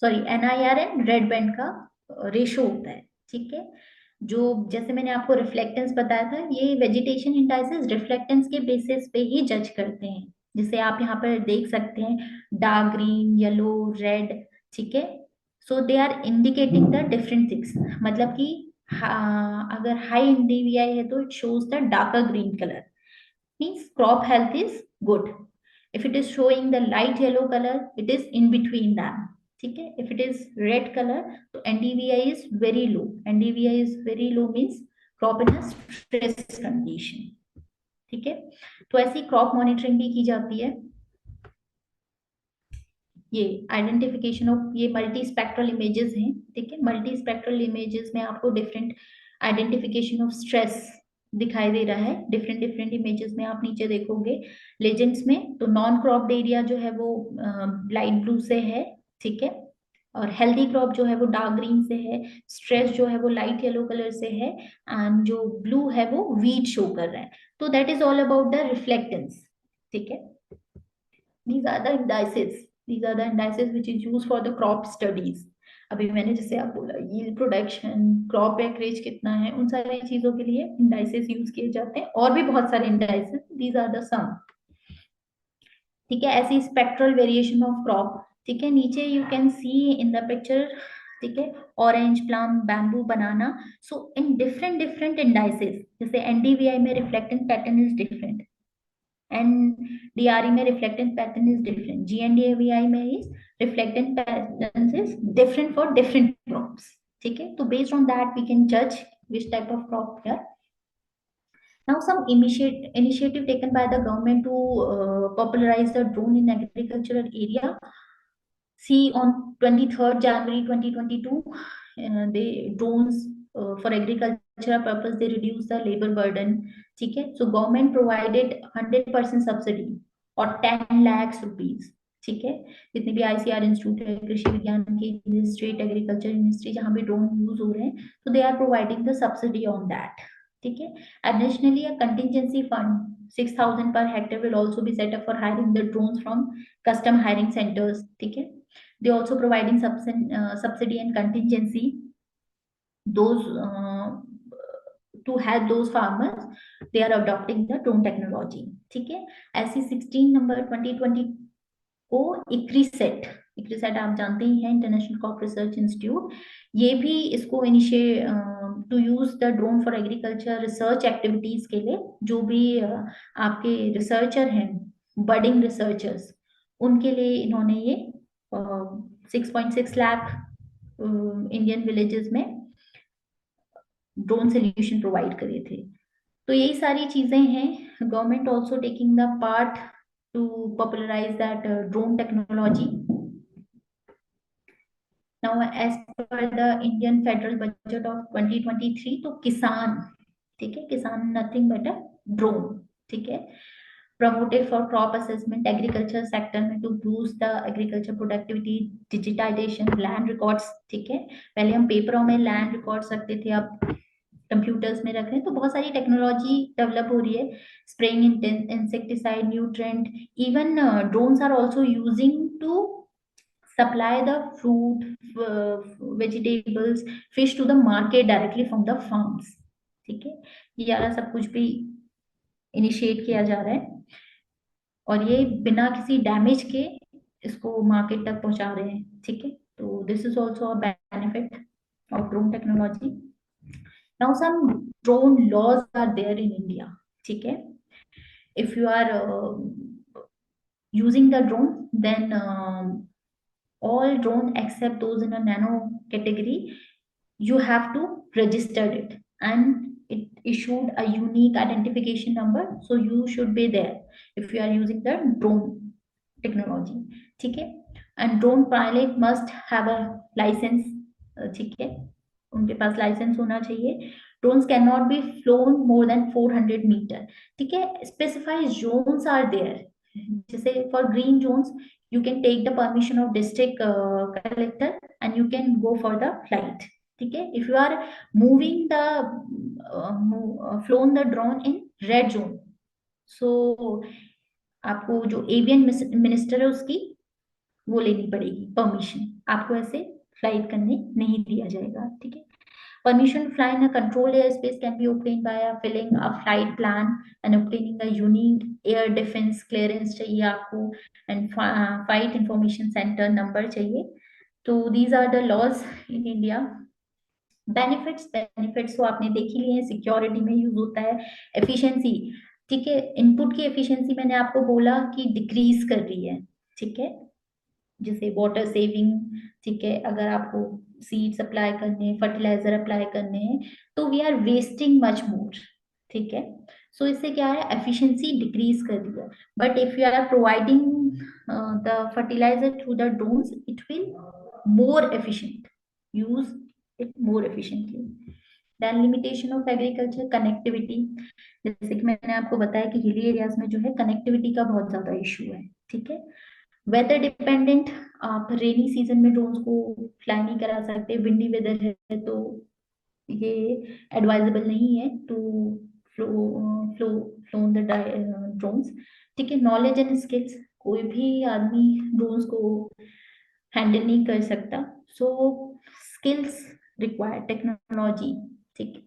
sorry NIR and red band का ratio होता है. ठीक है, जो जैसे मैंने आपको रिफ्लेक्टेंस बताया था, ये वेजिटेशन इंडाइसेस रिफ्लेक्टेंस के बेसिस पे ही जज करते हैं. जिसे आप यहाँ पर देख सकते हैं, डार्क ग्रीन, येलो, रेड. ठीक है, so they are indicating the different things. मतलब कि अगर हाई NDVI है तो it shows the darker green colour, means crop health is good. If it is showing the light yellow color, it is in between them. ठीक है, if it is red color, तो NDVI is very low. NDVI is very low means crop in a stress condition. ठीक है, तो ऐसी crop monitoring भी की जाती है. ये आइडेंटिफिकेशन ऑफ, ये मल्टी स्पेक्ट्रल इमेजेस हैं. ठीक है, मल्टी स्पेक्ट्रल इमेजेस में आपको डिफरेंट आइडेंटिफिकेशन ऑफ स्ट्रेस दिखाई दे रहा है. डिफरेंट डिफरेंट इमेजेस में आप नीचे देखोगे लेजेंड्स में, तो नॉन क्रॉप्ड एरिया जो है वो लाइट ब्लू से है. ठीक है, और हेल्दी क्रॉप जो है वो डार्क ग्रीन से है. स्ट्रेस जो है वो लाइट येलो कलर से है, एंड जो ब्लू है वो वीट शो कर रहा है. तो that is all about the reflectance. ठीक है, these are the indices. These are the indices which is used for the crop studies. अभी मैंने जैसे आप बोला yield प्रोडक्शन, क्रॉप एक्रेज कितना है, उन सारी चीजों के लिए इंडाइसेस यूज किए जाते हैं. और भी बहुत सारे इंडाइसेस, दीज आर द सम. ठीक है, ऐसी स्पेक्ट्रल वेरिएशन ऑफ क्रॉप. ठीक है, नीचे you can C in the picture. ठीक है, orange, plum, bamboo, banana. So in different different indices, जैसे NDVI में reflectance pattern is different, NDRE में reflectance pattern is different, GNDVI में is reflectance patterns is different for different crops. ठीक है, तो based on that we can judge which type of crop here. Now some initiative taken by the government to popularize the drone in agricultural area. See, on 23rd January 2022, the drones for agricultural purpose, they reduce the labor burden. ठीक है, so government provided 100% subsidy और 10 lakhs rupees. ठीक है, जितने भी ICR institute है, कृषि विज्ञान की स्टेट एग्रीकल्चर यूनिवर्सिटी जहां भी ड्रोन यूज हो रहे हैं, तो they are providing the subsidy on that. ठीक है, additionally a contingency fund 6,000 per hectare will also be set up for hiring the drones from custom hiring centers. ठीक है, they also providing subsidy and contingency those to help those farmers, they are adopting the drone technology. ठीक है, ऐसी 16 number 2020 को ICRISAT आप जानते ही हैं, international crop research institute, ये भी इसको initiate to use the drone for agriculture research activities के लिए. जो भी आपके रिसर्चर हैं, बडिंग रिसर्चर्स, उनके लिए इन्होंने ये 6.6 लाख इंडियन विलेजेस में ड्रोन सोल्यूशन प्रोवाइड करे थे. तो यही सारी चीजें हैं. Government also taking the part to popularise that drone technology. Now as per the Indian federal budget of 2023, तो किसान, ठीक है, किसान नथिंग बट अ ड्रोन. ठीक है, promoted for crop assessment, agriculture sector में to boost the agriculture productivity, digitization, land records. ठीक है, पहले हम पेपरों में लैंड रिकॉर्ड्स रखते थे, अब कंप्यूटर्स में रख रहे हैं. तो बहुत सारी टेक्नोलॉजी डेवलप हो रही है. Spraying insecticide, nutrient, even drones are also using to supply the fruit, vegetables, fish to the market directly from the farms. ठीक है, ये वाला सब कुछ भी इनिशिएट किया जा रहा है, और ये बिना किसी डैमेज के इसको मार्केट तक पहुंचा रहे हैं. ठीक है, तो this is also a benefit of drone technology. Now some drone laws are there in India. ठीक है, if you are using the drone, then all drone except those in a nano category, you have to register it, and it issued a unique identification number, so you should be there if you are using the drone technology. ठीक है, and drone pilot must have a license. ठीक है, उनके पास licence होना चाहिए. drones cannot be flown more than 400 meter. ठीक है, specified zones are there. जैसे for green zones you can take the permission of district collector and you can go for the flight. ठीक है, if you are moving the flown the drone in red zone, so आपको जो avian minister है उसकी वो लेनी पड़ेगी permission, आपको ऐसे फ्लाइट करने नहीं दिया जाएगा. ठीक है, permission to fly in a controlled airspace can be obtained by filling a flight plan and obtaining a unique air defense clearance चाहिए आपको, and flight information center number चाहिए. तो these are the laws in India. Benefits तो आपने देख ही लिए हैं, security में यूज होता है. एफिशिएंसी, ठीक है, इनपुट की एफिशिएंसी मैंने आपको बोला कि डिक्रीज कर रही है. ठीक है, जैसे वाटर सेविंग. ठीक है, अगर आपको सीड्स अप्लाई करने हैं, फर्टिलाइजर अप्लाई करने हैं, तो we are wasting much more. ठीक है, सो इससे क्या है, एफिशिएंसी डिक्रीज कर रही है. But if you are providing the fertiliser through the drones, it will more efficient, use it more efficiently. Then limitation of agriculture, connectivity. जैसे कि मैंने आपको बताया कि हिली एरियाज में जो है कनेक्टिविटी का बहुत ज्यादा इशू है. ठीक है, वेदर डिपेंडेंट, आप रेनी सीजन में ड्रोन्स को फ्लाई नहीं करा सकते. विंडी वेदर है तो ये एडवाइजेबल नहीं है टू फ्लोन द ड्रोन्स. ठीक है, नॉलेज एंड स्किल्स, कोई भी आदमी ड्रोन्स को हैंडल नहीं कर सकता. सो स्किल्स रिक्वायर्ड, टेक्नोलॉजी. ठीक है,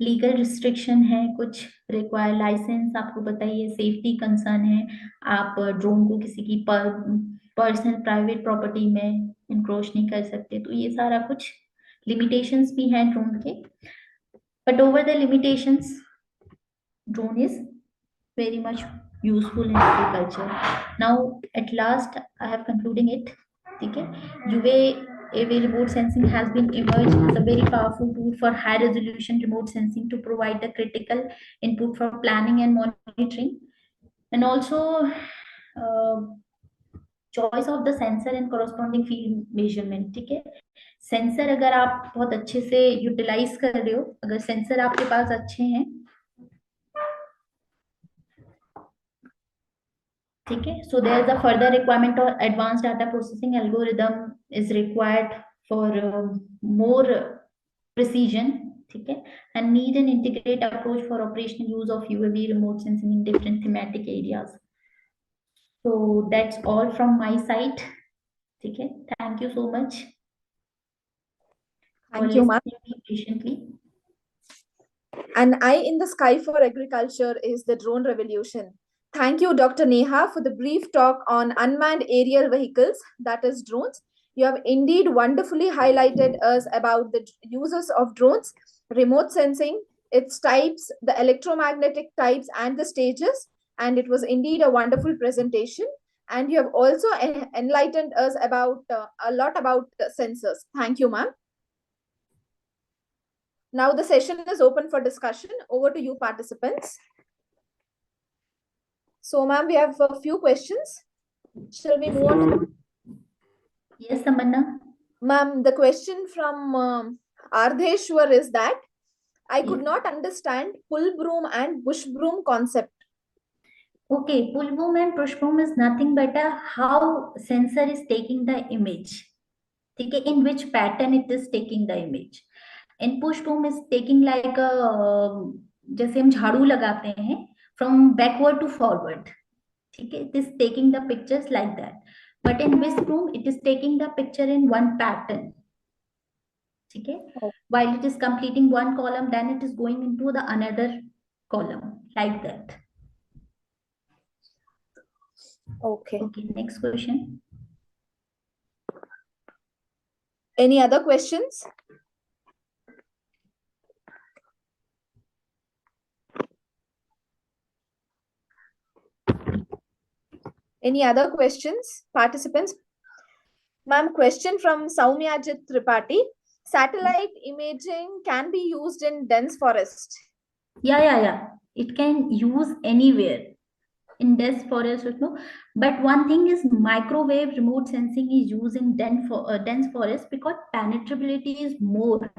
लीगल रिस्ट्रिक्शन है कुछ, रिक्वायर लाइसेंस, आपको बताइए सेफ्टी कंसर्न है, आप ड्रोन को किसी की पर्सनल प्राइवेट प्रॉपर्टी में इंक्रोच नहीं कर सकते. तो ये सारा कुछ लिमिटेशंस भी हैं ड्रोन के. But over the limitations, drone is very much useful in agriculture. Now at last I have concluding it. ठीक है, UAV remote sensing has been emerged as a very powerful tool for high resolution remote sensing to provide the critical input for planning and monitoring, and also choice of the sensor and corresponding field measurement. ठीक है, sensor अगर आप बहुत अच्छे से utilise कर रहे हो, अगर सेंसर आपके पास अच्छे हैं, ठीक है, so there is a further requirement of advanced data processing algorithm is required for more precision. ठीक है, and need an integrated approach for operational use of UAV remote sensing in different thematic areas. So that's all from my side. ठीक है, thank you so much. Thank you, ma'am. Patiently. An eye in the sky for agriculture is the drone revolution. Thank you, Dr. Neha, for the brief talk on unmanned aerial vehicles, that is drones. You have indeed wonderfully highlighted us about the uses of drones, remote sensing, its types, the electromagnetic types, and the stages. And it was indeed a wonderful presentation. And you have also enlightened us about a lot about sensors. Thank you, ma'am. Now the session is open for discussion. Over to you, participants. So, ma'am, we have a few questions. Shall we move on? Yes, Tamanna. Ma'am, the question from Ardheshwar is that I could not understand pull broom and bush broom concept. Okay, pull broom and push broom is nothing but how sensor is taking the image. ठीक है, in which pattern it is taking the image. And push broom is taking like a, जैसे हम झाड़ू लगाते हैं, from backward to forward. ठीक है, it is taking the pictures like that. But in whisk broom, it is taking the picture in one pattern. ठीक है, while it is completing one column, then it is going into the another column like that. Okay. Okay, next question. Any other questions? Any other questions, participants? Ma'am, question from Saumyajit Tripathi. Satellite imaging can be used in dense forest. Yeah. It can use anywhere in dense forest, no. But one thing is microwave remote sensing is used in dense forest because penetrability is more.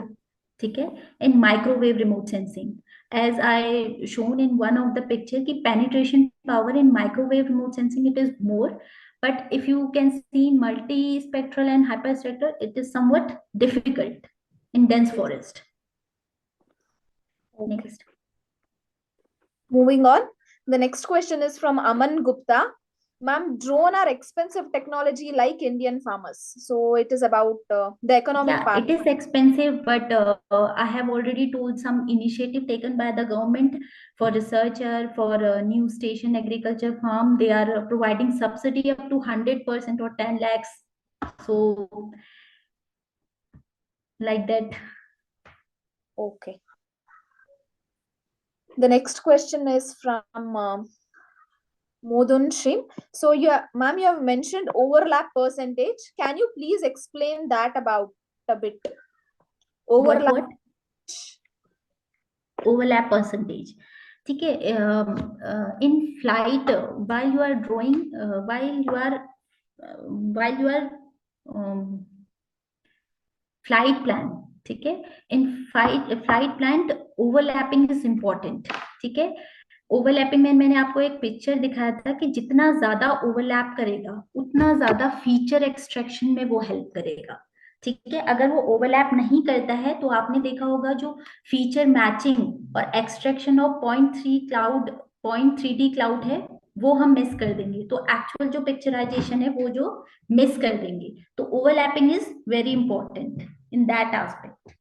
ठीक है, in microwave remote sensing, as I shown in one of the picture, ki penetration power in microwave remote sensing it is more, but if you can see in multispectral and hyperspectral, it is somewhat difficult in dense forest. Okay. Next. Moving on, the next question is from Aman Gupta. Ma'am, drone are expensive technology like Indian farmers. So it is about the economic Yeah, part. it is expensive, but I have already told some initiative taken by the government for researcher, for new station agriculture farm. They are providing subsidy up to 100% or 10 lakhs. So like that. Okay. The next question is from Modun Shrim. So ma'am, you have mentioned overlap percentage. Can you please explain that about a bit? Overlap. Overlap percentage. ठीक है, in flight while you are drawing, while you are flight plan, ठीक है, in flight plan overlapping is important. ठीक है, overlapping में मैंने आपको एक पिक्चर दिखाया था कि जितना ज्यादा ओवरलैप करेगा उतना ज्यादा फीचर एक्सट्रैक्शन में वो हेल्प करेगा. ठीक है, अगर वो ओवरलैप नहीं करता है तो आपने देखा होगा जो फीचर मैचिंग और एक्सट्रैक्शन ऑफ 0.3D क्लाउड है वो हम मिस कर देंगे. तो एक्चुअल जो पिक्चराइजेशन है वो जो मिस कर देंगे. तो overlapping is very important in that aspect.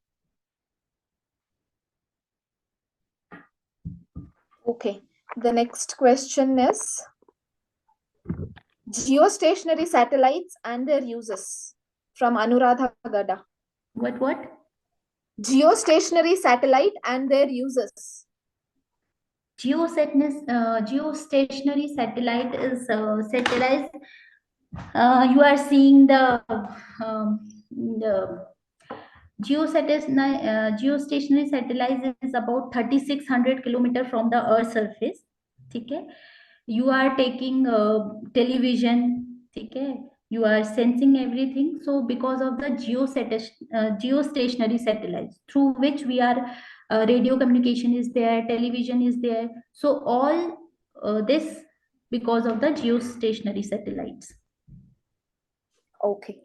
Okay. The next question is geostationary satellites and their uses from Anuradha Gada. What? Geostationary satellite and their uses. Geostationary satellite is satellite. You are seeing the geostationary satellite is about 3600 kilometer from the Earth surface. ठीक है, you are taking television. ठीक है, you are sensing everything. So because of the geostationary satellites through which we are radio communication is there, television is there. So all this because of the geostationary satellites. Okay.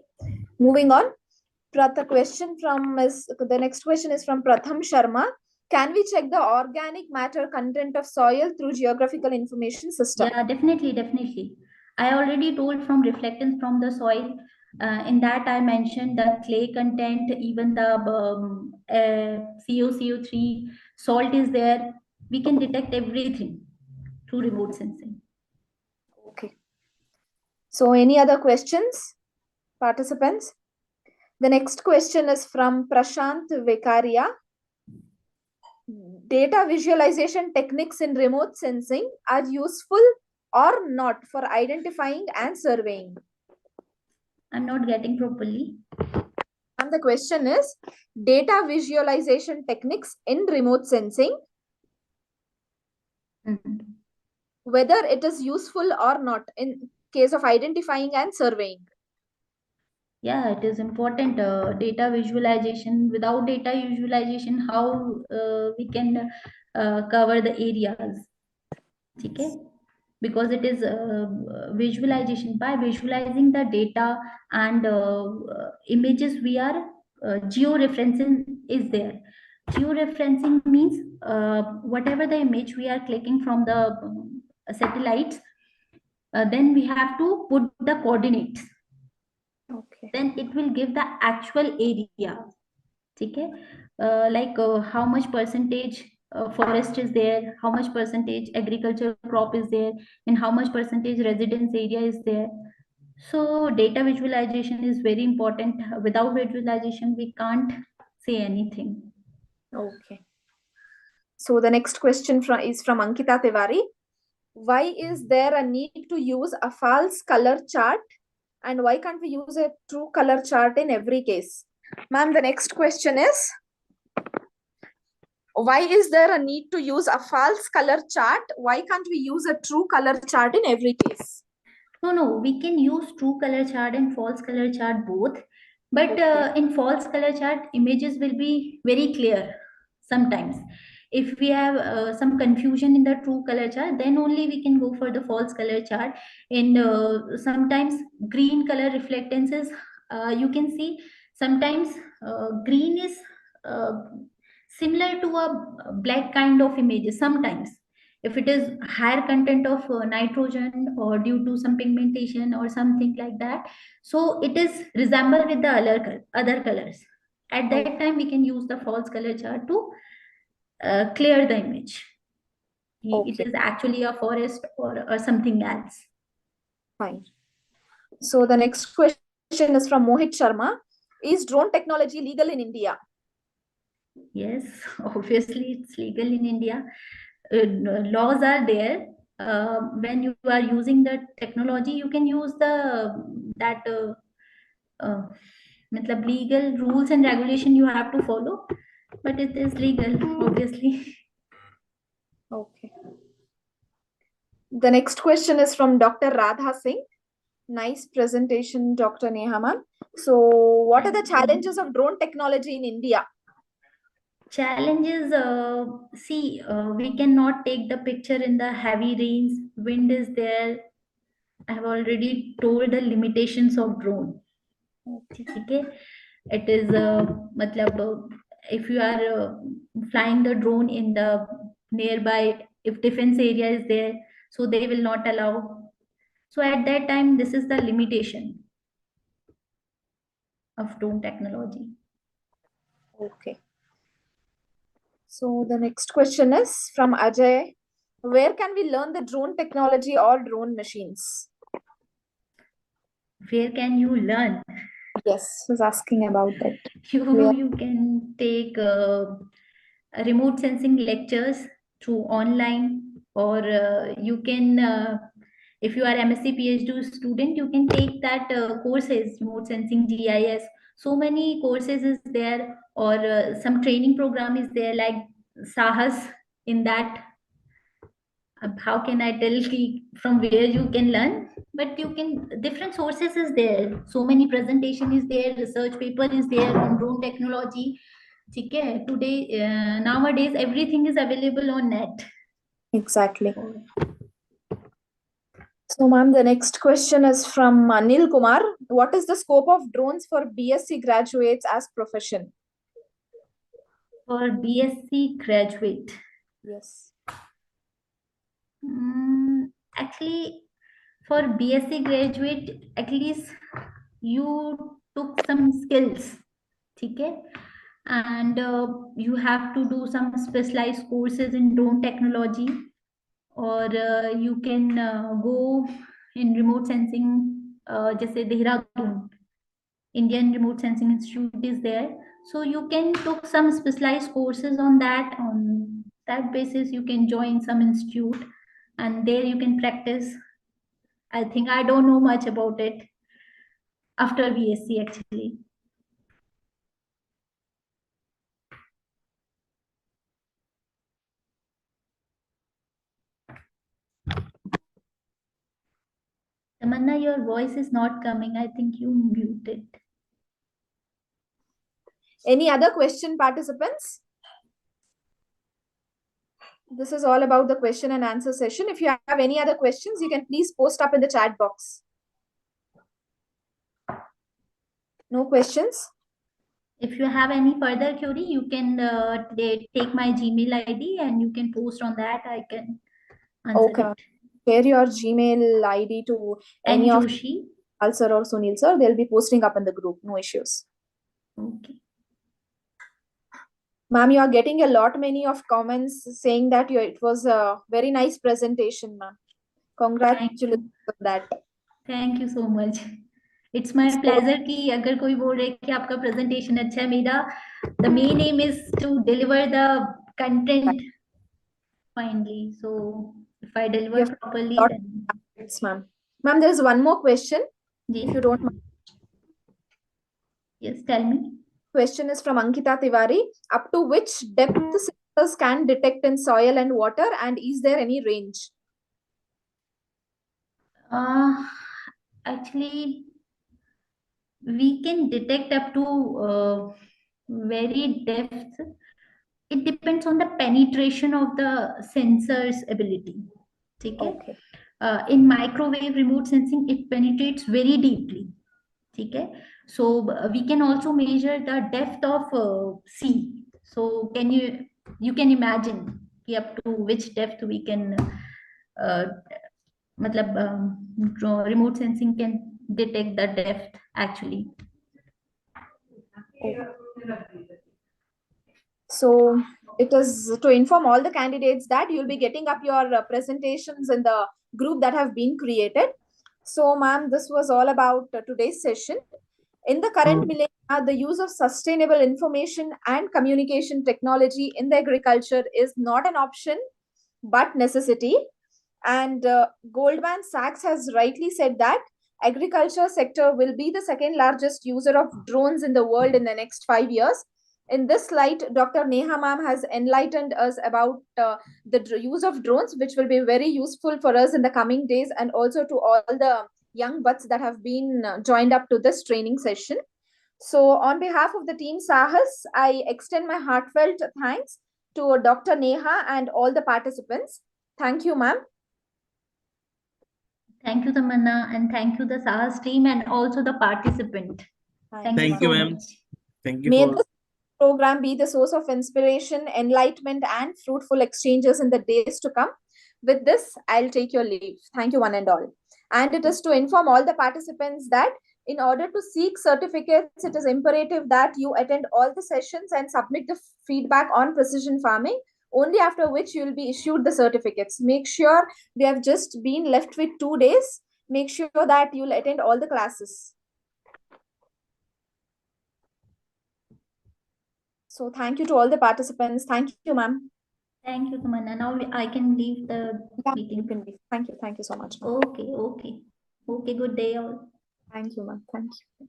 Moving on. The next question is from Pratham Sharma. Can we check the organic matter content of soil through geographical information system? Yeah, definitely. I already told from reflectance from the soil. In that I mentioned the clay content, even the CO3, salt is there. We can detect everything through remote sensing. Okay. So any other questions, participants? The next question is from Prashant Vekaria. Data visualization techniques in remote sensing are useful or not for identifying and surveying? I'm not getting properly. And the question is, data visualization techniques in remote sensing, whether it is useful or not in case of identifying and surveying. Yeah, it is important. Data visualization. Without data visualization, how we can cover the areas? Okay, because it is visualization. By visualizing the data and images, we are georeferencing is there. Georeferencing means whatever the image we are clicking from the satellites, then we have to put the coordinates. Okay. Then it will give the actual area. Okay, like how much percentage forest is there, how much percentage agricultural crop is there, and how much percentage residence area is there. So data visualization is very important. Without visualization, we can't say anything. Okay. So the next question is from Ankita Tiwari. Why is there a need to use a false color chart? And why can't we use a true color chart in every case? Ma'am, the next question is, why is there a need to use a false color chart? Why can't we use a true color chart in every case? No, we can use true color chart and false color chart both. But Okay. in false color chart, images will be very clear sometimes. If we have some confusion in the true color chart, then only we can go for the false color chart. And sometimes green color reflectances, you can see sometimes green is uh, similar to a black kind of images sometimes, if it is higher content of nitrogen or due to some pigmentation or something like that, so it is resemble with the other colors. At that time we can use the false color chart to clear the image. It Okay, is actually a forest or something else. fine. So the next question is from Mohit Sharma. Is drone technology legal in India? Yes, obviously it's legal in India. Laws are there. When you are using the technology, you can use that matlab legal rules and regulation you have to follow, but it is legal, obviously. Okay. The next question is from Dr. Radha Singh. Nice presentation, Dr. Neha ma'am. So, what are the challenges of drone technology in India? Challenges, see, we cannot take the picture in the heavy rains, wind is there. I have already told the limitations of drone. Okay, it is matlab, if you are flying the drone in the nearby, if defense area is there, so they will not allow. So at that time, this is the limitation of drone technology. Okay. So, the next question is from Ajay. Where can we learn the drone technology or drone machines? Where can you learn? Yes, was asking about that. You can take remote sensing lectures through online, or you can if you are MSc PhD student, you can take that courses, remote sensing, GIS. So many courses is there, or some training program is there like Sahas. In that, how can I tell from where you can learn? But you can, different sources is there. So many presentation is there, research paper is there on drone technology. Okay, today nowadays everything is available on net. Exactly. So, ma'am, the next question is from Anil Kumar. What is the scope of drones for BSc graduates as profession? For BSc graduate, Yes. actually, for BSc graduate, at least you took some skills, okay, and you have to do some specialized courses in drone technology, or you can go in remote sensing, जैसे Dehradun Indian Remote Sensing Institute is there. So you can took some specialized courses on that. On that basis, you can join some institute, and there you can practice. I think I don't know much about it after BSc actually. Tamanna, your voice is not coming. I think you muted. Any other question, participants? This is all about the question and answer session. If you have any other questions, you can please post up in the chat box. No questions? If you have any further query, you can take my Gmail ID and you can post on that. I can answer Okay. it. Share your Gmail ID to And any of Joshi. Al sir or Sunil sir. They'll be posting up in the group. No issues. Okay. Ma'am, you are getting a lot many of comments saying that it was a very nice presentation, ma'am. Congratulations on that. Thank you so much. It's my pleasure कि अगर कोई बोल रहे कि आपका presentation अच्छा है, मेरा the main aim is to deliver the content finally. So if I deliver Yes, properly, lot then Yes, ma'am. Ma'am, there is one more question. Ji. If you don't mind. Yes, tell me. Question is from Ankita Tiwari. Up to which depth sensors can detect in soil and water, and is there any range? Actually, we can detect up to very depth, it depends on the penetration of the sensor's ability. Okay. Okay. In microwave remote sensing, it penetrates very deeply. Okay. So we can also measure the depth of sea. So you can imagine up to which depth we can remote sensing can detect the depth actually. So it is to inform all the candidates that you'll be getting up your presentations in the group that have been created. So, ma'am, this was all about today's session. In the current millennia, the use of sustainable information and communication technology in the agriculture is not an option, but necessity. And Goldman Sachs has rightly said that agriculture sector will be the second largest user of drones in the world in the next 5 years. In this slide, Dr. Neha ma'am has enlightened us about the use of drones, which will be very useful for us in the coming days, and also to all the young buds that have been joined up to this training session. So, on behalf of the team Sahas, I extend my heartfelt thanks to Dr. Neha and all the participants. Thank you, ma'am. Thank you, Tamanna, and thank you, the Sahas team, and also the participant. Thank you, ma'am. Thank you May for this program be the source of inspiration, enlightenment, and fruitful exchanges in the days to come. With this, I'll take your leave. Thank you, one and all. And it is to inform all the participants that in order to seek certificates, it is imperative that you attend all the sessions and submit the feedback on precision farming, only after which you will be issued the certificates. Make sure we have just been left with 2 days. Make sure that you'll attend all the classes. So thank you to all the participants. Thank you, ma'am. Thank you, Tamanna. Now I can leave the Yeah, meeting. you can be. Thank you. Thank you so much. Okay. Okay. Okay. Good day, all. Thank you, ma'am. Thank you.